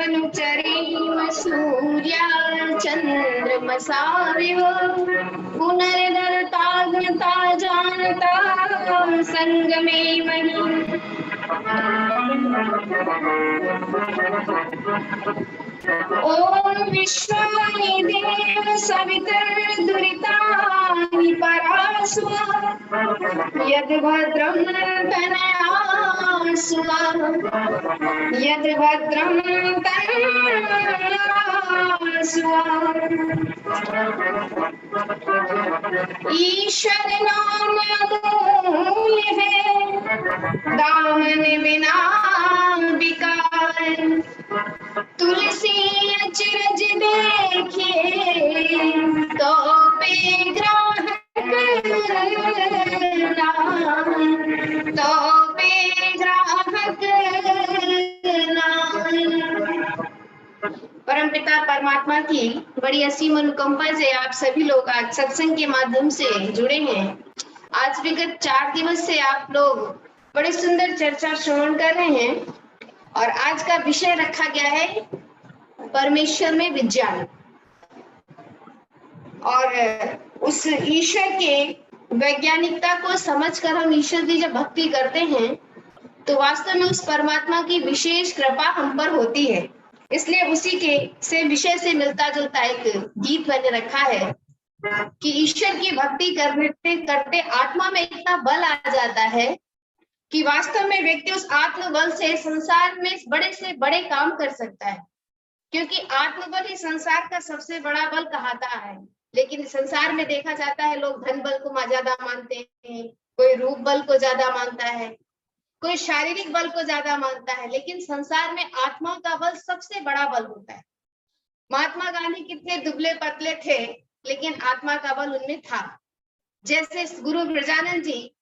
अनुचरीम सूर्या चंद्रमसाविव पुनर्धरताज्ञता जानता संगमे मही। ओम विश्वानि देव सवितर्दुरितानि परासुवा यद् भद्रं तनयासुवा यद् भद्रं तनयासुवा। ईश्वर नाम अमूल्य है दामन बिना बिकार। तुलसी अचरज देखिए तो बेग्राहक नाम, तो बेग्राहक नाम। परमपिता परमात्मा की बड़ी असीम अनुकंपा से आप सभी लोग आज सत्संग के माध्यम से जुड़े हैं। आज विगत 4 दिवस से आप लोग बड़े सुंदर चर्चा श्रवण कर रहे हैं और आज का विषय रखा गया है परमेश्वर में विज्ञान। और उस ईश्वर के वैज्ञानिकता को समझकर हम ईश्वर की जब भक्ति करते हैं तो वास्तव में उस परमात्मा की विशेष कृपा हम पर होती है। इसलिए उसी के से विषय से मिलता जुलता एक गीत मैंने रखा है कि ईश्वर की भक्ति करते करते आत्मा में इतना बल आ जाता है कि वास्तव में व्यक्ति उस आत्मबल से संसार में बड़े से बड़े काम कर सकता है। क्योंकि आत्मबल ही संसार का सबसे बड़ा बल कहाता है। लेकिन संसार में देखा जाता है लोग धन बल को ज्यादा मानते हैं, कोई रूप बल को ज्यादा मानता है, कोई शारीरिक बल को ज्यादा मानता है। लेकिन संसार में आत्मा का बल सबसे बड़ा बल होता है। महात्मा गांधी कितने दुबले पतले थे लेकिन आत्मा का बल उनमें था। जैसे गुरु ब्रजानंद जी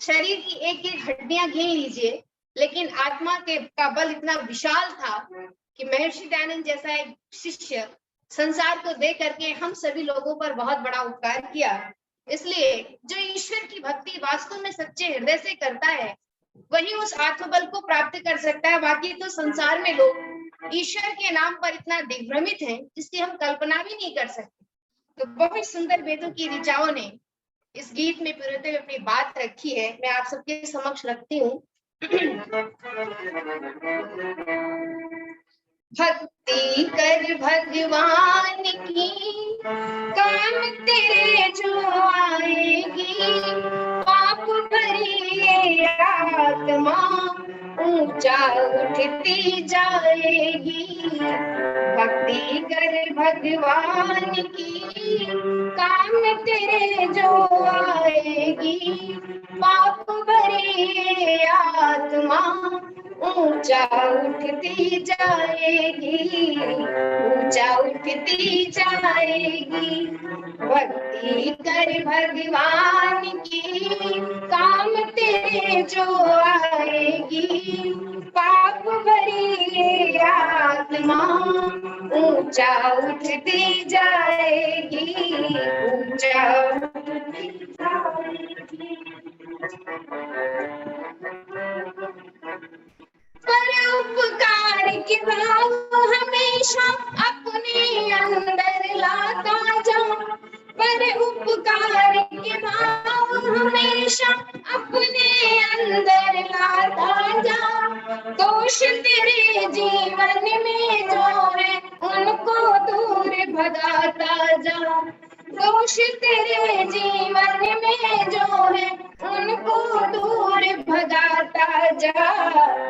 शरीर की एक एक हड्डियां गिन लीजिए लेकिन आत्मा के का बल इतना विशाल था कि महर्षि दयानंद जैसा एक शिष्य संसार को दे करके हम सभी लोगों पर बहुत बड़ा उपकार किया। इसलिए जो ईश्वर की भक्ति वास्तव में सच्चे हृदय से करता है वही उस आत्मबल को प्राप्त कर सकता है। बाकी तो संसार में लोग ईश्वर के नाम पर इतना दिग्भ्रमित हैं जिसकी हम कल्पना भी नहीं कर सकते। तो बहुत सुंदर वेदों की ऋचाओं ने इस गीत में पिरोते हुए अपनी बात रखी है, मैं आप सबके समक्ष रखती हूँ। भक्ति कर भगवान की काम तेरे जो आएगी, पाप भरी आत्मा ऊंचा उठती जाएगी। भक्ति कर भगवान की काम तेरे जो आएगी, पाप भरी आत्मा ऊंचा उठती जाएगी, ऊंचा उठती जाएगी। भक्ति कर भगवान की काम तेरे जो आएगी, पाप भरी आत्मा ऊंचा उठती जाएगी, ऊंचा उठती जाएगी। परोपकार के भाव हमेशा अपने अंदर लाता जा, परोपकार के भाव हमेशा अपने अंदर लाता जा। दोष तेरे जीवन में जो है उनको दूर भगाता जा, दोष तेरे जीवन में जो है उनको दूर भगाता जा।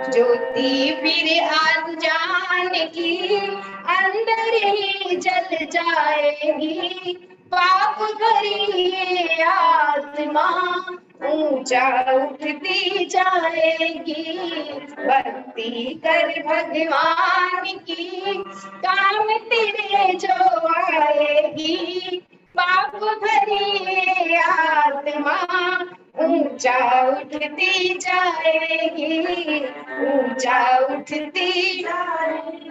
ज्योति फिर आज जान की अंदर ही जल जाएगी, पाप भरी आत्मा ऊंचा उठती जाएगी। भक्ति कर भगवान की काम तेरे जो आएगी, पाप भरी आत्मा ऊंचा उठती जाएगी, ऊंचा उठती जाएगी।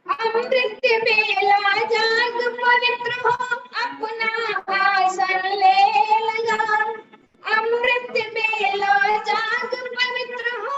अमृत बेला जाग पवित्र हो अपना आसन ले लगा, अमृत बेला जाग पवित्र हो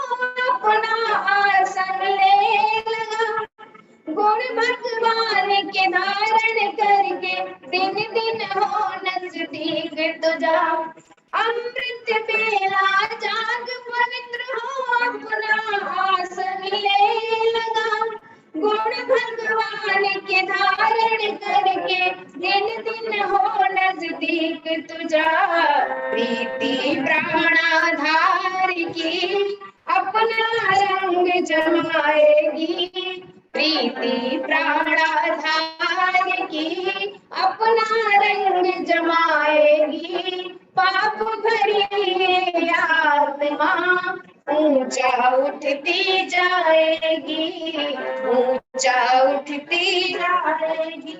की अपना रंग जमाएगी, प्रीति प्राणाधार की अपना रंग जमाएगी, पाप भरी ये आत्मा ऊंचा उठती जाएगी, ऊंचा उठती जाएगी।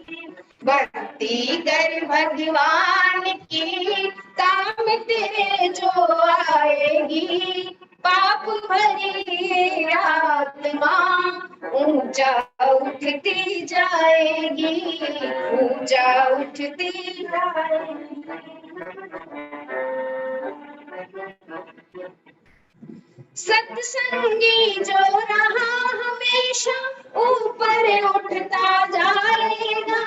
भक्ति कर भगवान की काम तेरे जो आएगी, पाप भरी आत्मा ऊंचा उठती जाएगी, ऊंचा उठती जाएगी। सत्संगी जो रहा हमेशा ऊपर उठता जाएगा,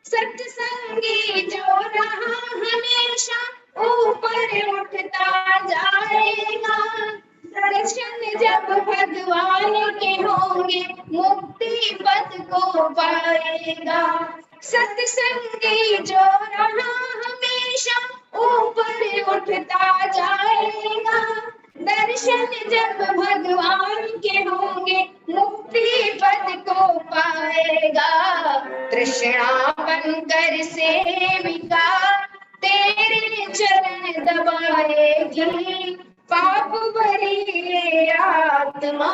सत्संगी जो रहा हमेशा ऊपर उठता जाएगा। दर्शन जब भगवान के होंगे मुक्ति पद को पाएगा, सत्संगी जो रहा हमेशा ऊपर उठता जाएगा। दर्शन जब भगवान के होंगे मुक्ति पद को पाएगा। तृष्णा बनकर सेविका तेरे चरण दबाएगी, पाप भरी आत्मा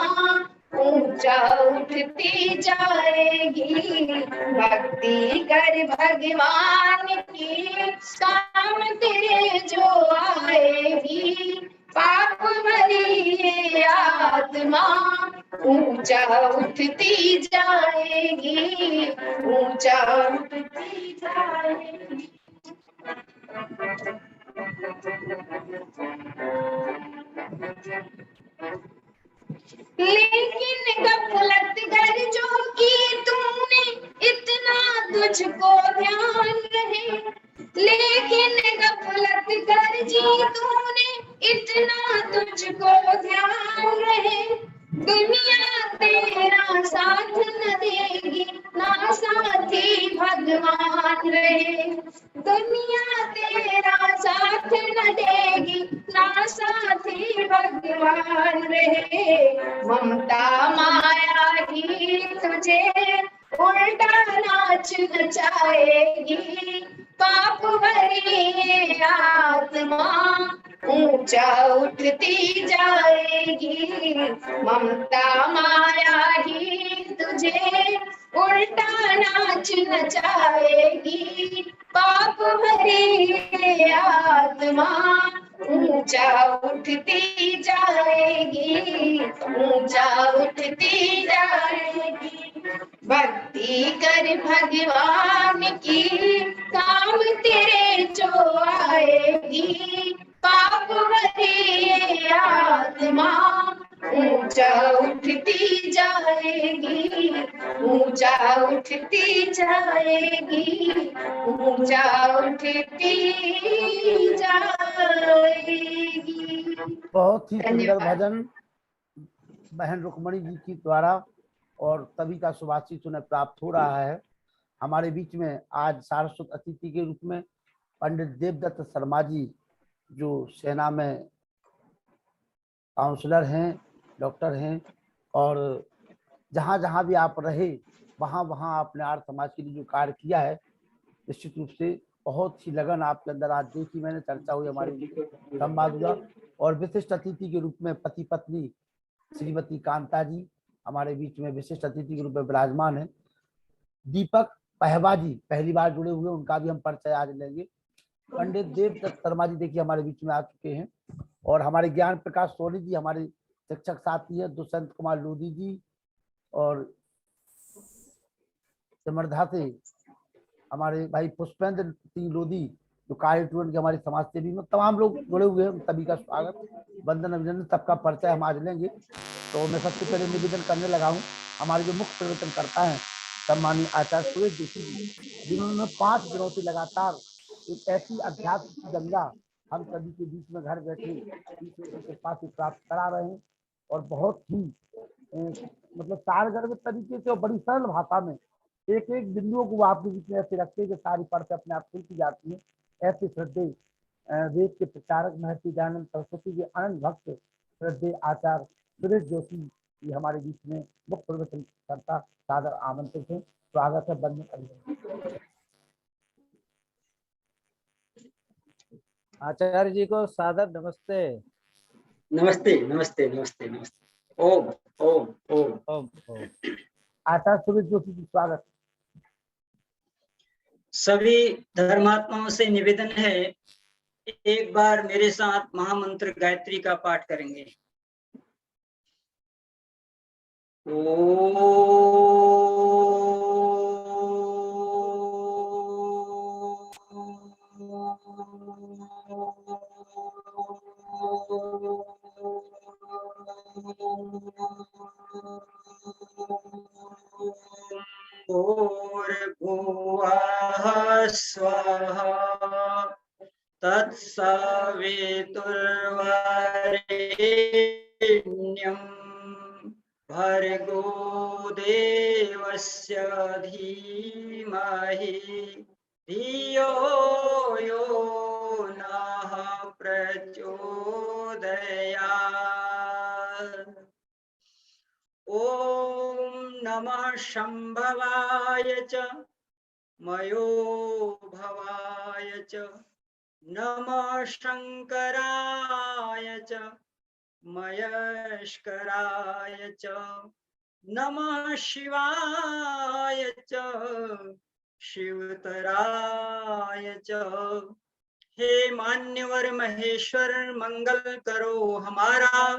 ऊंचा उठती जाएगी। भक्ति कर भगवान की काम तेरे जो आएगी, पाप भरी आत्मा ऊंचा उठती जाएगी, ऊंचा उठती जाएगी। लेकिन गफलत गर्जों की तूने इतना तुझको ध्यान रहे, लेकिन गफलत गर्जी तूने इतना तुझको ध्यान रहे। दुनिया तेरा साथ न देगी ना साथी भगवान रहे, दुनिया तेरा साथ न देगी ना साथी भगवान रहे। ममता माया ही तुझे उल्टा नाच नचाएगी, पाप भरी आत्मा ऊंचा उठती जाएगी। ममता माया ही तुझे उल्टा नाच नचाएगी, पाप भरी आत्मा ऊंचा उठती जाएगी, ऊंचा उठती जाएगी। भक्ति कर भगवान की काम तेरे जो आएगी, पाप भरी आत्मा ऊंचा उठती जाएगी, ऊंचा उठती जाएगी, ऊंचा उठती जाएगी। बहुत ही सुंदर भजन बहन रुक्मणी जी की द्वारा और तभी का सुभाषित उन्हें प्राप्त हो रहा है। हमारे बीच में आज सारस्वत अतिथि के रूप में पंडित देवदत्त शर्मा जी, जो सेना में काउंसलर हैं, डॉक्टर हैं, और जहाँ जहाँ भी आप रहे वहाँ वहाँ आपने आर्य समाज के लिए जो कार्य किया है, निश्चित रूप से बहुत ही लगन आपके अंदर आज देखी मैंने, चर्चा हुई, हमारी संवाद हुआ। और विशिष्ट अतिथि के रूप में पति पत्नी श्रीमती कांता जी हमारे बीच में विशिष्ट अतिथि के रूप में विराजमान है। दीपक पहवा जी पहली बार जुड़े हुए, उनका भी हम परिचय आज लेंगे। पंडित देवदत्त शर्मा जी देखिए हमारे बीच में आ चुके हैं, और हमारे ज्ञान प्रकाश सोनी जी हमारे शिक्षक साथी है, दुष्यंत कुमार लोधी जी, और सिमरधा से हमारे भाई पुष्पेंद्र सिंह लोधी जो कार्य के हमारे समाज सेवी में तमाम लोग जुड़े हुए हैं। सभी का स्वागत, वंदन अभिनंदन, सबका परिचय हम आज लेंगे। तो मैं सबसे पहले निवेदन करने लगा हूँ, हमारे जो मुख्य प्रवचन करता है सम्मानीय आचार्य सुरेश जोशी जी, जिन्होंने 5 दिनों से लगातार एक ऐसी अध्यात्म की गंगा हम सभी के बीच में घर बैठे ईश्वर के पास प्राप्त करा रहे हैं, और बहुत ही मतलब सारगर्भ तरीके से और बड़ी सरल भाषा में एक एक बिंदुओं को आपके बीच में ऐसे रखते हैं कि सारी परतें अपने आप खुलती जाती है। ऐसे श्रद्धेय वेद के प्रचारक महर्षि दयानंद सरस्वती के अनंत भक्त श्रद्धेय आचार्य सुरेश जोशी ये हमारे बीच में मुख्य प्रवचन करता सादर आमंत्रित है। स्वागत है। बंद आचार्य जी को सादर नमस्ते। नमस्ते नमस्ते नमस्ते नमस्ते। ओम ओम ओम ओम ओम। आचार्य सुरेश जोशी जी स्वागत। सभी धर्मात्माओं से निवेदन है, एक बार मेरे साथ महामंत्र गायत्री का पाठ करेंगे। भूर्भुवः स्वः तत्सवितुर्वरेण्यं भर्गो देवस्य धीमहि धियो यो नः प्रचोदयात्। ओम नमः शंभवाय च मयो भवाय च नमः शंकराय च मयस्कराय च नमः शिवाय च शिवतराय च। हे मान्यवर महेश्वर मंगल करो हमारा,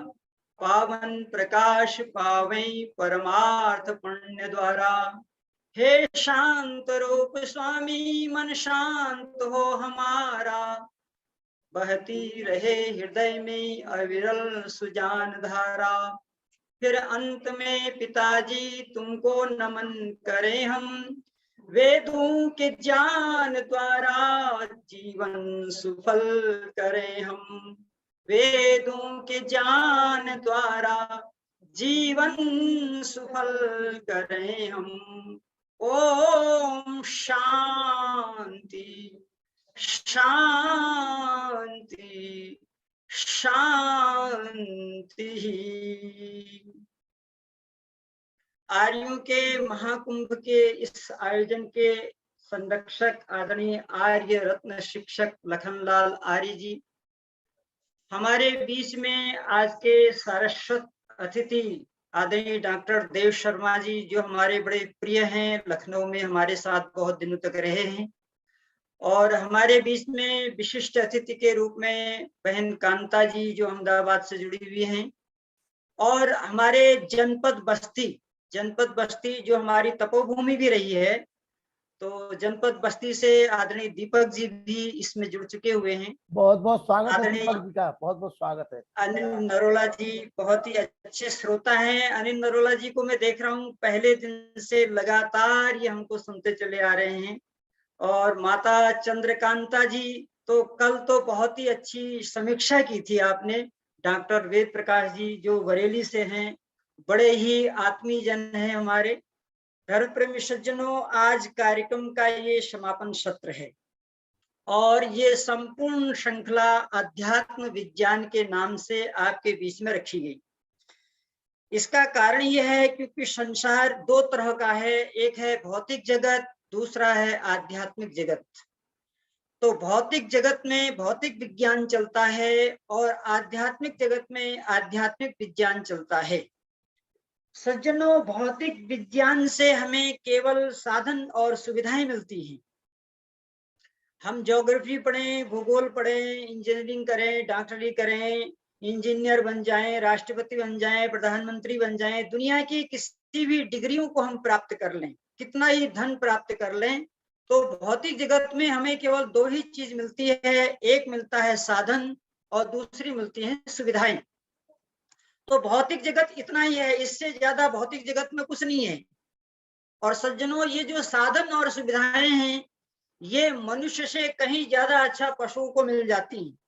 पावन प्रकाश पावे परमार्थ पुण्य द्वारा। हे शांत रूप स्वामी मन शांत हो हमारा, बहती रहे हृदय में अविरल सुजान धारा। फिर अंत में पिताजी तुमको नमन करें हम, वेदों के ज्ञान द्वारा जीवन सुफल करें हम। वेदों के ज्ञान द्वारा जीवन सुफल करें हम। ओम शांति शांति शांति। आर्यों के महाकुंभ के इस आयोजन के संरक्षक आदरणीय आर्य रत्न शिक्षक लखनलाल आर्य जी, हमारे बीच में आज के सारस्वत अतिथि आदरणीय डॉक्टर देव शर्मा जी, जो हमारे बड़े प्रिय हैं, लखनऊ में हमारे साथ बहुत दिनों तक रहे हैं। और हमारे बीच में विशिष्ट अतिथि के रूप में बहन कांता जी, जो अहमदाबाद से जुड़ी हुई हैं। और हमारे जनपद बस्ती जो हमारी तपोभूमि भी रही है, तो जनपद बस्ती से आदरणीय दीपक जी भी इसमें जुड़ चुके हुए हैं। बहुत बहुत स्वागत है दीपक जी का, बहुत बहुत स्वागत है। अनिल नरोला जी बहुत ही अच्छे श्रोता हैं। अनिल नरोला जी को मैं देख रहा हूँ पहले दिन से लगातार ये हमको सुनते चले आ रहे हैं। और माता चंद्रकांता जी, तो कल तो बहुत ही अच्छी समीक्षा की थी आपने। डॉक्टर वेद प्रकाश जी जो बरेली से हैं, बड़े ही आत्मीय जन हैं हमारे। धर्म प्रेमी सज्जनों, आज कार्यक्रम का ये समापन सत्र है और ये संपूर्ण श्रृंखला अध्यात्म विज्ञान के नाम से आपके बीच में रखी गई। इसका कारण यह है क्योंकि संसार दो तरह का है, एक है भौतिक जगत, दूसरा है आध्यात्मिक जगत। तो भौतिक जगत में भौतिक विज्ञान चलता है और आध्यात्मिक जगत में आध्यात्मिक विज्ञान चलता है। सज्जनों, भौतिक विज्ञान से हमें केवल साधन और सुविधाएं मिलती हैं। हम ज्योग्राफी पढ़ें, भूगोल पढ़ें, इंजीनियरिंग करें, डॉक्टरी करें, इंजीनियर बन जाएं, राष्ट्रपति बन जाएं, प्रधानमंत्री बन जाएं, दुनिया की किसी भी डिग्रियों को हम प्राप्त कर लें, कितना ही धन प्राप्त कर लें, तो भौतिक जगत में हमें केवल दो ही चीज मिलती है। एक मिलता है साधन और दूसरी मिलती है सुविधाएं। तो भौतिक जगत इतना ही है, इससे ज्यादा भौतिक जगत में कुछ नहीं है। और सज्जनों, ये जो साधन और सुविधाएं हैं, ये मनुष्य से कहीं ज्यादा अच्छा पशुओं को मिल जाती हैं।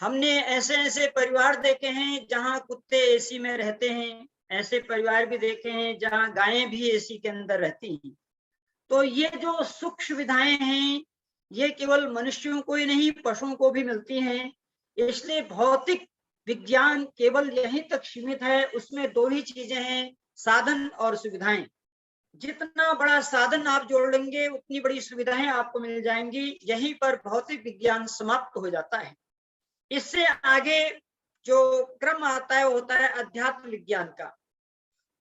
हमने ऐसे ऐसे परिवार देखे हैं जहां कुत्ते एसी में रहते हैं, ऐसे परिवार भी देखे हैं जहां गायें भी एसी के अंदर रहती हैं। तो ये जो सुख सुविधाएं हैं, ये केवल मनुष्यों को ही नहीं, पशुओं को भी मिलती हैं। इसलिए भौतिक विज्ञान केवल यहीं तक सीमित है, उसमें दो ही चीजें हैं, साधन और सुविधाएं। जितना बड़ा साधन आप जोड़ लेंगे उतनी बड़ी सुविधाएं आपको मिल जाएंगी, यहीं पर भौतिक विज्ञान समाप्त हो जाता है। इससे आगे जो क्रम आता है वो होता है अध्यात्म विज्ञान का।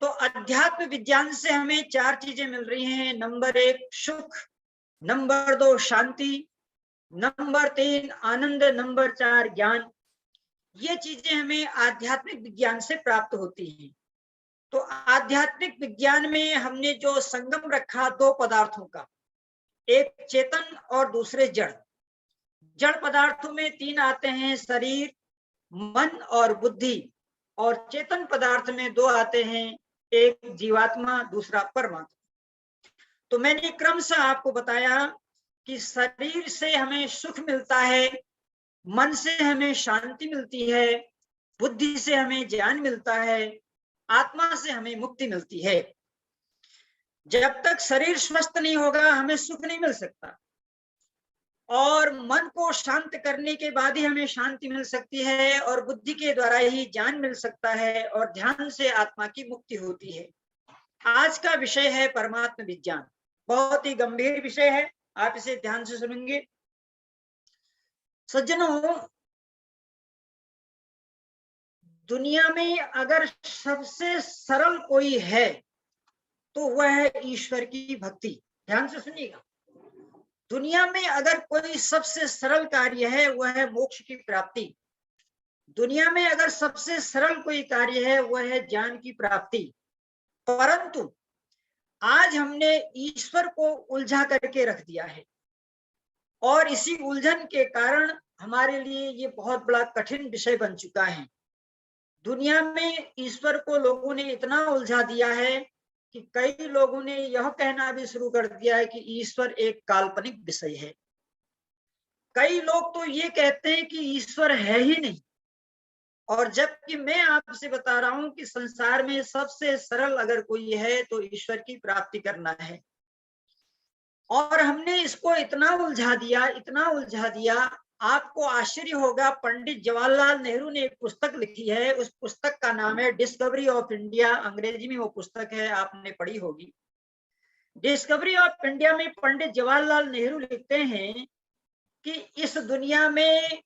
तो अध्यात्म विज्ञान से हमें चार चीजें मिल रही हैं। नंबर 1 सुख, नंबर 2 शांति, नंबर 3 आनंद, नंबर 4 ज्ञान। ये चीजें हमें आध्यात्मिक विज्ञान से प्राप्त होती हैं। तो आध्यात्मिक विज्ञान में हमने जो संगम रखा दो पदार्थों का, एक चेतन और दूसरे जड़। जड़ पदार्थों में तीन आते हैं, शरीर, मन और बुद्धि, और चेतन पदार्थ में दो आते हैं, एक जीवात्मा, दूसरा परमात्मा। तो मैंने क्रमशः आपको बताया कि शरीर से हमें सुख मिलता है, मन से हमें शांति मिलती है, बुद्धि से हमें ज्ञान मिलता है, आत्मा से हमें मुक्ति मिलती है। जब तक शरीर स्वस्थ नहीं होगा हमें सुख नहीं मिल सकता, और मन को शांत करने के बाद ही हमें शांति मिल सकती है, और बुद्धि के द्वारा ही ज्ञान मिल सकता है, और ध्यान से आत्मा की मुक्ति होती है। आज का विषय है परमात्म विज्ञान। बहुत ही गंभीर विषय है, आप इसे ध्यान से सुनेंगे। सज्जनों, दुनिया में अगर सबसे सरल कोई है तो वह है ईश्वर की भक्ति। ध्यान से सुनिएगा, दुनिया में अगर कोई सबसे सरल कार्य है वह है मोक्ष की प्राप्ति। दुनिया में अगर सबसे सरल कोई कार्य है वह है ज्ञान की प्राप्ति। परंतु आज हमने ईश्वर को उलझा करके रख दिया है, और इसी उलझन के कारण हमारे लिए ये बहुत बड़ा कठिन विषय बन चुका है। दुनिया में ईश्वर को लोगों ने इतना उलझा दिया है कि कई लोगों ने यह कहना भी शुरू कर दिया है कि ईश्वर एक काल्पनिक विषय है। कई लोग तो ये कहते हैं कि ईश्वर है ही नहीं, और जबकि मैं आपसे बता रहा हूं कि संसार में सबसे सरल अगर कोई है तो ईश्वर की प्राप्ति करना है। और हमने इसको इतना उलझा दिया, इतना उलझा दिया, आपको आश्चर्य होगा, पंडित जवाहरलाल नेहरू ने एक पुस्तक लिखी है, उस पुस्तक का नाम है डिस्कवरी ऑफ इंडिया। अंग्रेजी में वो पुस्तक है, आपने पढ़ी होगी। डिस्कवरी ऑफ इंडिया में पंडित जवाहरलाल नेहरू लिखते हैं कि इस दुनिया में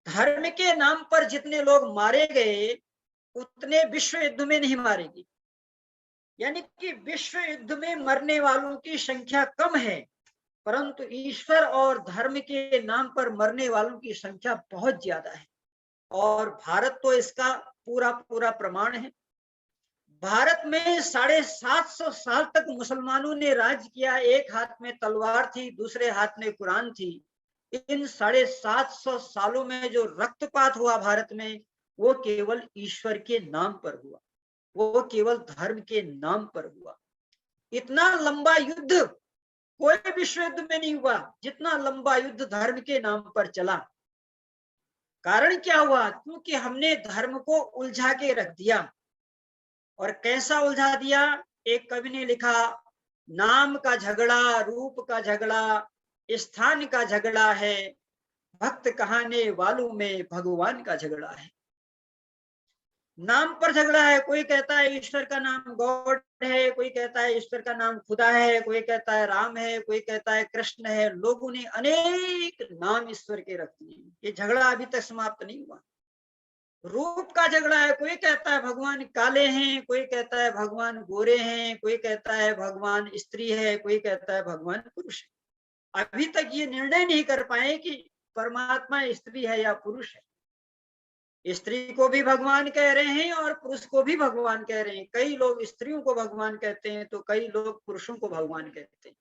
धर्म के नाम पर जितने लोग मारे गए उतने विश्व युद्ध में नहीं मारे गए। यानी कि विश्व युद्ध में मरने वालों की संख्या कम है, परंतु ईश्वर और धर्म के नाम पर मरने वालों की संख्या बहुत ज्यादा है। और भारत तो इसका पूरा पूरा प्रमाण है। भारत में 750 साल तक मुसलमानों ने राज किया। एक हाथ में तलवार थी, दूसरे हाथ में कुरान थी। इन 750 सालों में जो रक्तपात हुआ भारत में, वो केवल ईश्वर के नाम पर हुआ, वो केवल धर्म के नाम पर हुआ। इतना लंबा युद्ध कोई विश्व युद्ध में नहीं हुआ जितना लंबा युद्ध धर्म के नाम पर चला। कारण क्या हुआ? क्योंकि हमने धर्म को उलझा के रख दिया। और कैसा उलझा दिया? एक कवि ने लिखा, नाम का झगड़ा, रूप का झगड़ा, स्थान का झगड़ा है, भक्त कहाने वालों में भगवान का झगड़ा है। नाम पर झगड़ा है। कोई कहता है ईश्वर का नाम गॉड है, कोई कहता है ईश्वर का नाम खुदा है, कोई कहता है राम है, कोई कहता है कृष्ण है। लोगों ने अनेक नाम ईश्वर के रख दिए। ये झगड़ा अभी तक समाप्त नहीं हुआ। रूप का झगड़ा है। कोई कहता है भगवान काले हैं, कोई कहता है भगवान गोरे हैं, कोई कहता है भगवान स्त्री है, कोई कहता है भगवान पुरुष है। अभी तक ये निर्णय नहीं कर पाए कि परमात्मा स्त्री है या पुरुष है। स्त्री को भी भगवान कह रहे हैं और पुरुष को भी भगवान कह रहे हैं। कई लोग स्त्रियों को भगवान कहते हैं तो कई लोग पुरुषों को भगवान कहते हैं।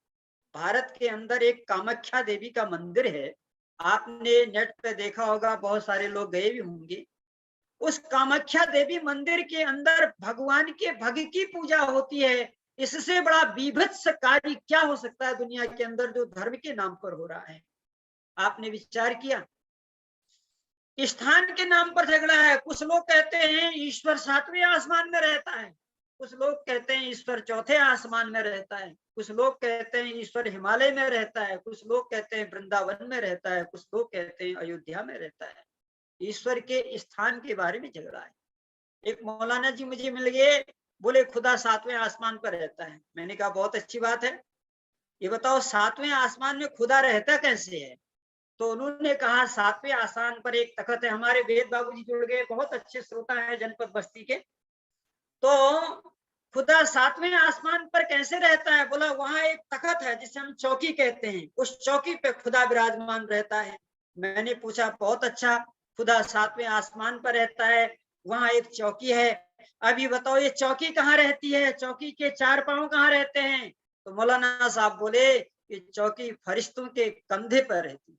भारत के अंदर एक कामाख्या देवी का मंदिर है, आपने नेट पे देखा होगा, बहुत सारे लोग गए भी होंगे। उस कामाख्या देवी मंदिर के अंदर भगवान के भग की पूजा होती है। इससे बड़ा बीभत्स कार्य क्या हो सकता है दुनिया के अंदर जो धर्म के नाम पर हो रहा है? आपने विचार किया? स्थान के नाम पर झगड़ा है। कुछ लोग कहते हैं ईश्वर 7वें आसमान में रहता है, कुछ लोग कहते हैं ईश्वर 4थे आसमान में रहता है, कुछ लोग कहते हैं ईश्वर हिमालय में रहता है, कुछ लोग कहते हैं वृंदावन में रहता है, कुछ लोग कहते हैं अयोध्या में रहता है। ईश्वर के स्थान के बारे में झगड़ा है। एक मौलाना जी मुझे मिल गए, बोले खुदा 7वें आसमान पर रहता है। मैंने कहा बहुत अच्छी बात है, ये बताओ 7वें आसमान में खुदा रहता कैसे है? तो उन्होंने कहा 7वें आसमान पर एक तखत है। हमारे वेद बाबूजी जुड़ गए, बहुत अच्छे श्रोता हैं जनपद बस्ती के। तो खुदा 7वें आसमान पर कैसे रहता है? बोला वहां एक तखत है जिसे हम चौकी कहते हैं, उस चौकी पे खुदा विराजमान रहता है। मैंने पूछा बहुत अच्छा, खुदा 7वें आसमान पर रहता है, वहां एक चौकी है, अभी बताओ ये चौकी कहाँ रहती है? चौकी के 4 पांव कहाँ रहते हैं? तो मौलाना साहब बोले ये चौकी फरिश्तों के कंधे पर रहती है,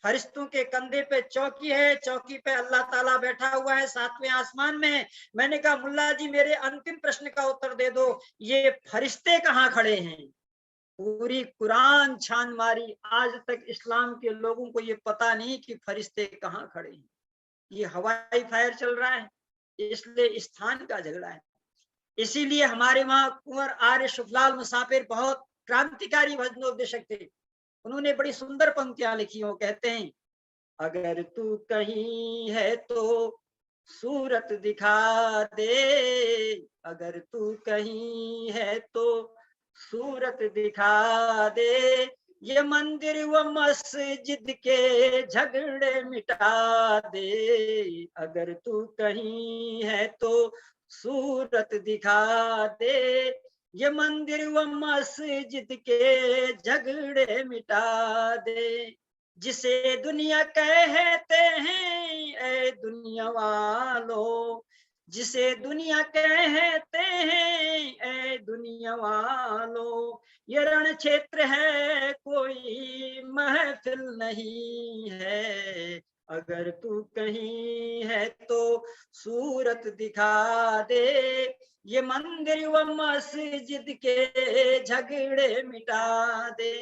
फरिश्तों के कंधे पे चौकी है, चौकी पे अल्लाह ताला बैठा हुआ है 7वें आसमान में। मैंने कहा मुल्ला जी मेरे अंतिम प्रश्न का उत्तर दे दो, ये फरिश्ते कहाँ खड़े हैं? पूरी कुरान छान मारी, आज तक इस्लाम के लोगों को ये पता नहीं कि फरिश्ते कहाँ खड़े हैं। ये हवाई फायर चल रहा है, इसलिए स्थान का झगड़ा है। इसीलिए हमारे वहां कुंवर आर्य शुक्लाल मुसाफिर बहुत क्रांतिकारी भजनोपदेशक थे। उन्होंने बड़ी सुंदर पंक्तियां लिखी हो, कहते हैं अगर तू कहीं है तो सूरत दिखा दे, अगर तू कहीं है तो सूरत दिखा दे, ये मंदिर व मस्जिद के झगड़े मिटा दे, अगर तू कहीं है तो सूरत दिखा दे, ये मंदिर व मस्जिद के झगड़े मिटा दे, जिसे दुनिया कहते हैं ऐ दुनिया वालों, जिसे दुनिया कहते हैं ऐ दुनिया वालों, ये रण क्षेत्र है कोई महफिल नहीं है, अगर तू कहीं है तो सूरत दिखा दे, ये मंदिर व मस्जिद के झगड़े मिटा दे।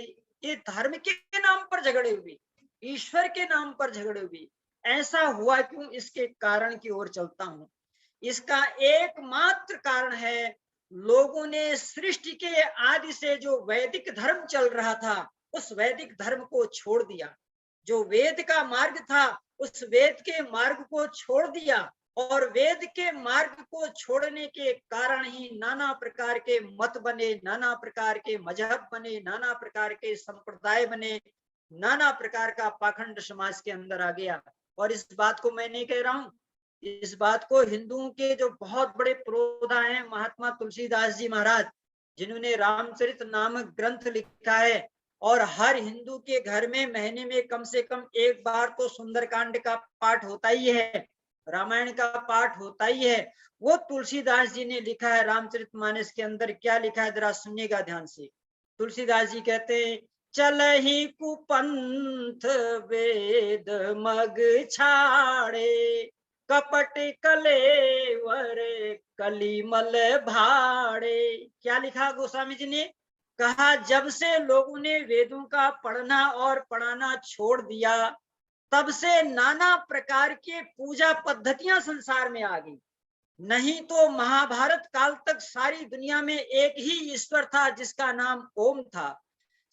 ये धर्म के नाम पर झगड़े हुए, ईश्वर के नाम पर झगड़े हुए, ऐसा हुआ क्यों? इसके कारण की ओर चलता हूं। इसका एकमात्र कारण है लोगों ने सृष्टि के आदि से जो वैदिक धर्म चल रहा था उस वैदिक धर्म को छोड़ दिया, जो वेद का मार्ग था उस वेद के मार्ग को छोड़ दिया, और वेद के मार्ग को छोड़ने के कारण ही नाना प्रकार के मत बने, नाना प्रकार के मजहब बने, नाना प्रकार के संप्रदाय बने, नाना प्रकार का पाखंड समाज के अंदर आ गया। और इस बात को मैं नहीं कह रहा हूं, इस बात को हिंदुओं के जो बहुत बड़े पुरोधा हैं महात्मा तुलसीदास जी महाराज, जिन्होंने रामचरित नामक ग्रंथ लिखा है, और हर हिंदू के घर में महीने में कम से कम एक बार तो सुंदरकांड का पाठ होता ही है, रामायण का पाठ होता ही है। वो तुलसीदास जी ने लिखा है रामचरितमानस के अंदर, क्या लिखा है जरा सुनिएगा ध्यान से। तुलसीदास जी कहते हैं चल ही कुपंथ वेद मग छाड़े, कपट कलेवर कलीमल भाड़े। क्या लिखा गोस्वामी जी ने? कहा जब से लोगों ने वेदों का पढ़ना और पढ़ाना छोड़ दिया तब से नाना प्रकार के पूजा पद्धतियां संसार में आ गई। नहीं तो महाभारत काल तक सारी दुनिया में एक ही ईश्वर था जिसका नाम ओम था,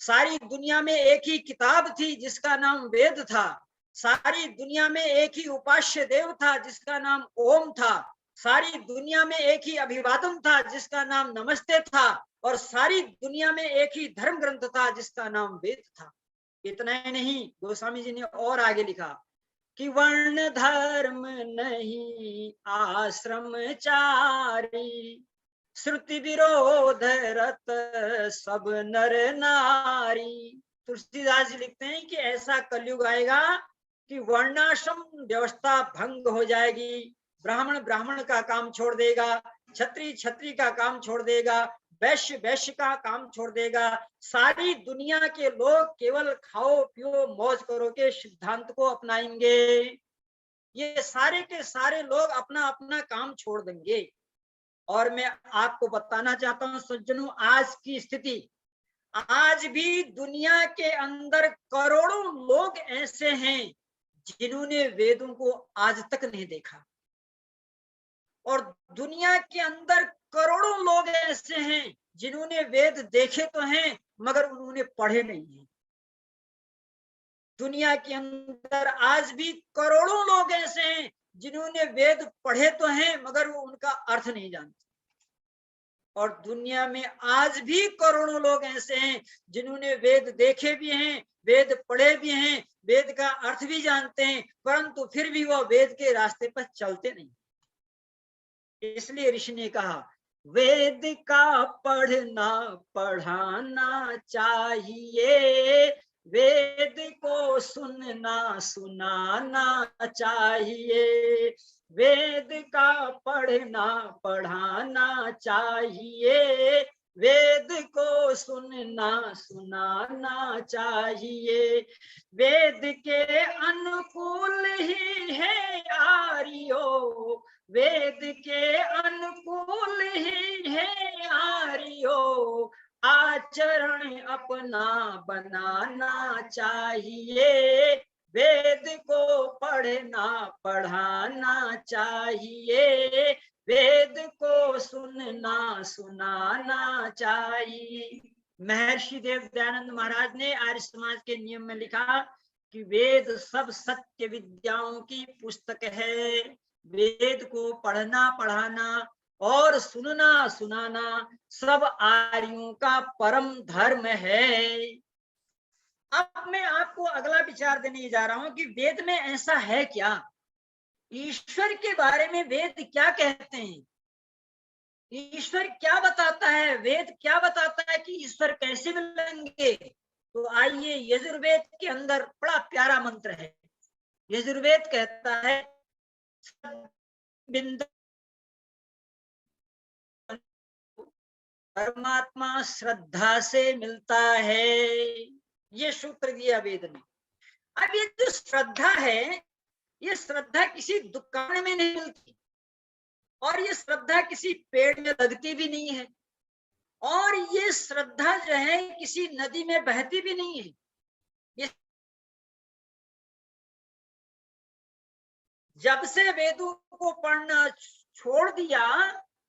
सारी दुनिया में एक ही किताब थी जिसका नाम वेद था, सारी दुनिया में एक ही उपास्य देव था जिसका नाम ओम था, सारी दुनिया में एक ही अभिवादन था जिसका नाम नमस्ते था, और सारी दुनिया में एक ही धर्म ग्रंथ था जिसका नाम वेद था। इतना ही नहीं, गोस्वामी जी ने और आगे लिखा कि वर्ण धर्म नहीं आश्रमचारी, श्रुति विरोध रत सब नर नारी। तुलसीदास जी लिखते हैं कि ऐसा कलयुग आएगा कि वर्णाश्रम व्यवस्था भंग हो जाएगी, ब्राह्मण ब्राह्मण का काम छोड़ देगा, क्षत्रिय क्षत्रिय का काम छोड़ देगा, वैश्य वैश्य का काम छोड़ देगा, सारी दुनिया के लोग केवल खाओ पियो मौज करो के सिद्धांत को अपनाएंगे, ये सारे के सारे लोग अपना अपना काम छोड़ देंगे। और मैं आपको बताना चाहता हूं सज्जनों, आज की स्थिति, आज भी दुनिया के अंदर करोड़ों लोग ऐसे हैं जिन्होंने वेदों को आज तक नहीं देखा, और दुनिया के अंदर करोड़ों लोग ऐसे हैं जिन्होंने वेद देखे तो हैं मगर उन्होंने पढ़े नहीं है। दुनिया के अंदर आज भी करोड़ों लोग ऐसे हैं जिन्होंने वेद पढ़े तो हैं मगर वो उनका अर्थ नहीं जानते। और दुनिया में आज भी करोड़ों लोग ऐसे हैं जिन्होंने वेद देखे भी हैं, वेद पढ़े भी हैं, वेद का अर्थ भी जानते हैं, परंतु फिर भी वो वेद के रास्ते पर चलते नहीं। इसलिए ऋषि ने कहा वेद का पढ़ना पढ़ाना चाहिए, वेद को सुनना सुनाना चाहिए, वेद का पढ़ना पढ़ाना चाहिए, वेद को सुनना सुनाना चाहिए, वेद के अनुकूल ही है आर्यो, वेद के अनुकूल ही है आर्यो, आचरण अपना बनाना चाहिए, वेद को पढ़ना पढ़ाना चाहिए, वेद को सुनना सुनाना चाहिए। महर्षि देव दयानंद महाराज ने आर्य समाज के नियम में लिखा कि वेद सब सत्य विद्याओं की पुस्तक है, वेद को पढ़ना पढ़ाना और सुनना सुनाना सब आर्यों का परम धर्म है। अब मैं आपको अगला विचार देने जा रहा हूं कि वेद में ऐसा है क्या, ईश्वर के बारे में वेद क्या कहते हैं, ईश्वर क्या बताता है, वेद क्या बताता है कि ईश्वर कैसे मिलेंगे। तो आइए, यजुर्वेद के अंदर बड़ा प्यारा मंत्र है। यजुर्वेद कहता है परमात्मा श्रद्धा से मिलता है, ये सूत्र दिया वेद ने। अब ये जो श्रद्धा है, ये श्रद्धा किसी दुकान में नहीं मिलती, और ये श्रद्धा किसी पेड़ में लगती भी नहीं है, और ये श्रद्धा जो है किसी नदी में बहती भी नहीं है। ये जब से वेदों को पढ़ना छोड़ दिया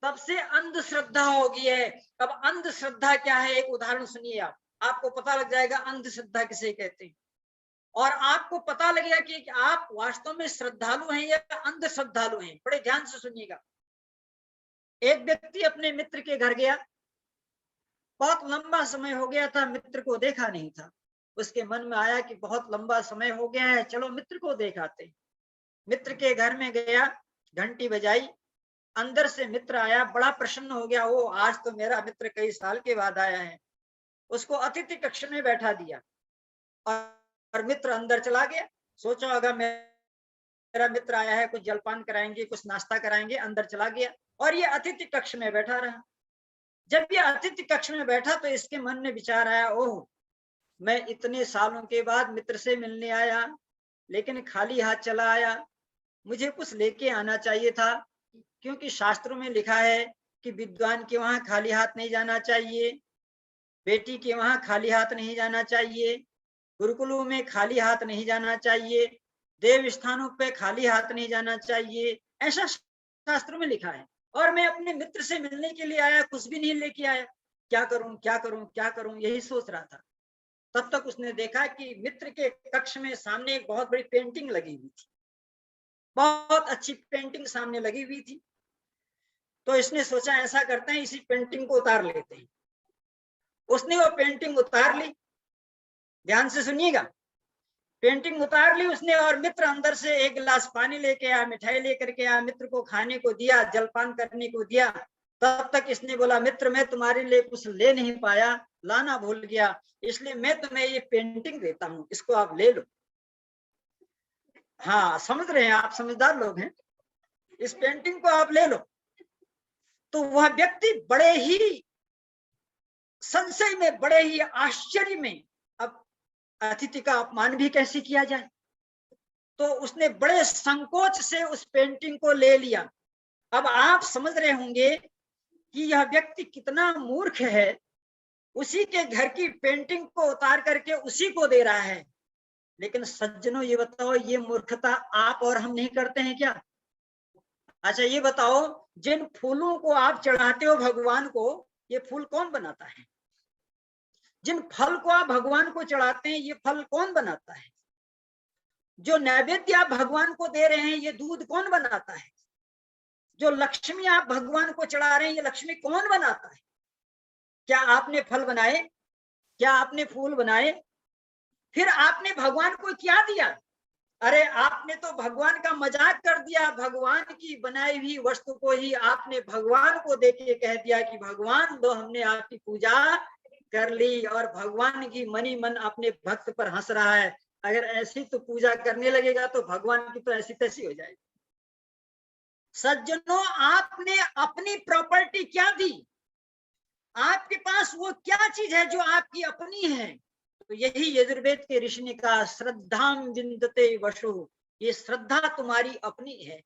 तब से अंधश्रद्धा हो गई है। अब अंधश्रद्धा क्या है, एक उदाहरण सुनिए आप, आपको पता लग जाएगा अंधश्रद्धा किसे कहते हैं, और आपको पता लगेगा कि आप वास्तव में श्रद्धालु हैं या अंधश्रद्धालु हैं। बड़े ध्यान से सुनिएगा। एक व्यक्ति अपने मित्र के घर गया, बहुत लंबा समय हो गया था, मित्र को देखा नहीं था। उसके मन में आया कि बहुत लंबा समय हो गया है, चलो मित्र को देखाते। मित्र के घर में गया, घंटी बजाई, अंदर से मित्र आया, बड़ा प्रसन्न हो गया, वो आज तो मेरा मित्र कई साल के बाद आया है। उसको अतिथि कक्ष में बैठा दिया और मित्र अंदर चला गया। सोचा होगा मेरा मित्र आया है, कुछ जलपान कराएंगे, कुछ नाश्ता कराएंगे। अंदर चला गया और ये अतिथि कक्ष में बैठा रहा। जब ये अतिथि कक्ष में बैठा तो इसके मन में विचार आया, ओह, मैं इतने सालों के बाद मित्र से मिलने आया, लेकिन खाली हाथ चला आया, मुझे कुछ लेके आना चाहिए था, क्योंकि शास्त्रों में लिखा है कि विद्वान के वहां खाली हाथ नहीं जाना चाहिए, बेटी के वहां खाली हाथ नहीं जाना चाहिए, गुरुकुलों में खाली हाथ नहीं जाना चाहिए, देव स्थानों पे खाली हाथ नहीं जाना चाहिए, ऐसा शास्त्रों में लिखा है। और मैं अपने मित्र से मिलने के लिए आया, कुछ भी नहीं लेके आया, क्या करूं क्या करूं क्या करूं, यही सोच रहा था। तब तक उसने देखा कि मित्र के कक्ष में सामने एक बहुत बड़ी पेंटिंग लगी हुई थी, बहुत अच्छी पेंटिंग सामने लगी हुई थी। तो इसने सोचा ऐसा करते हैं, इसी पेंटिंग को उतार लेते हैं। उसने वो पेंटिंग उतार ली, ध्यान से सुनिएगा, पेंटिंग उतार ली उसने, और मित्र अंदर से एक गिलास पानी लेके आया, मिठाई लेकर के आया, मित्र को खाने को दिया, जलपान करने को दिया। तब तक इसने बोला, मित्र मैं तुम्हारे लिए कुछ ले नहीं पाया, लाना भूल गया, इसलिए मैं तुम्हें ये पेंटिंग देता हूँ, इसको आप ले लो। हाँ, समझ रहे हैं आप, समझदार लोग हैं, इस पेंटिंग को आप ले लो। तो वह व्यक्ति बड़े ही संशय में, बड़े ही आश्चर्य में, अब अतिथि का अपमान भी कैसे किया जाए, तो उसने बड़े संकोच से उस पेंटिंग को ले लिया। अब आप समझ रहे होंगे कि यह व्यक्ति कितना मूर्ख है, उसी के घर की पेंटिंग को उतार करके उसी को दे रहा है। लेकिन सज्जनों, ये बताओ, ये मूर्खता आप और हम नहीं करते हैं क्या? अच्छा ये बताओ, जिन फूलों को आप चढ़ाते हो भगवान को, ये फूल कौन बनाता है? जिन फल को आप भगवान को चढ़ाते हैं, ये फल कौन बनाता है? जो नैवेद्य आप भगवान को दे रहे हैं ये दूध कौन बनाता है? जो लक्ष्मी आप भगवान को चढ़ा रहे हैं ये लक्ष्मी कौन बनाता है? क्या आपने फल बनाए? क्या आपने फूल बनाए? फिर आपने भगवान को क्या दिया? अरे आपने तो भगवान का मजाक कर दिया। भगवान की बनाई हुई वस्तु को ही आपने भगवान को देके कह दिया कि भगवान दो, हमने आपकी पूजा कर ली। और भगवान की मनी मन अपने भक्त पर हंस रहा है। अगर ऐसी तो पूजा करने लगेगा तो भगवान की तो ऐसी तैसी हो जाएगी। सज्जनों, आपने अपनी प्रॉपर्टी क्या दी? आपके पास वो क्या चीज है जो आपकी अपनी है? तो यही यजुर्वेद के ऋषि ने कहा, श्रद्धाम विन्दते वशो, ये श्रद्धा तुम्हारी अपनी है।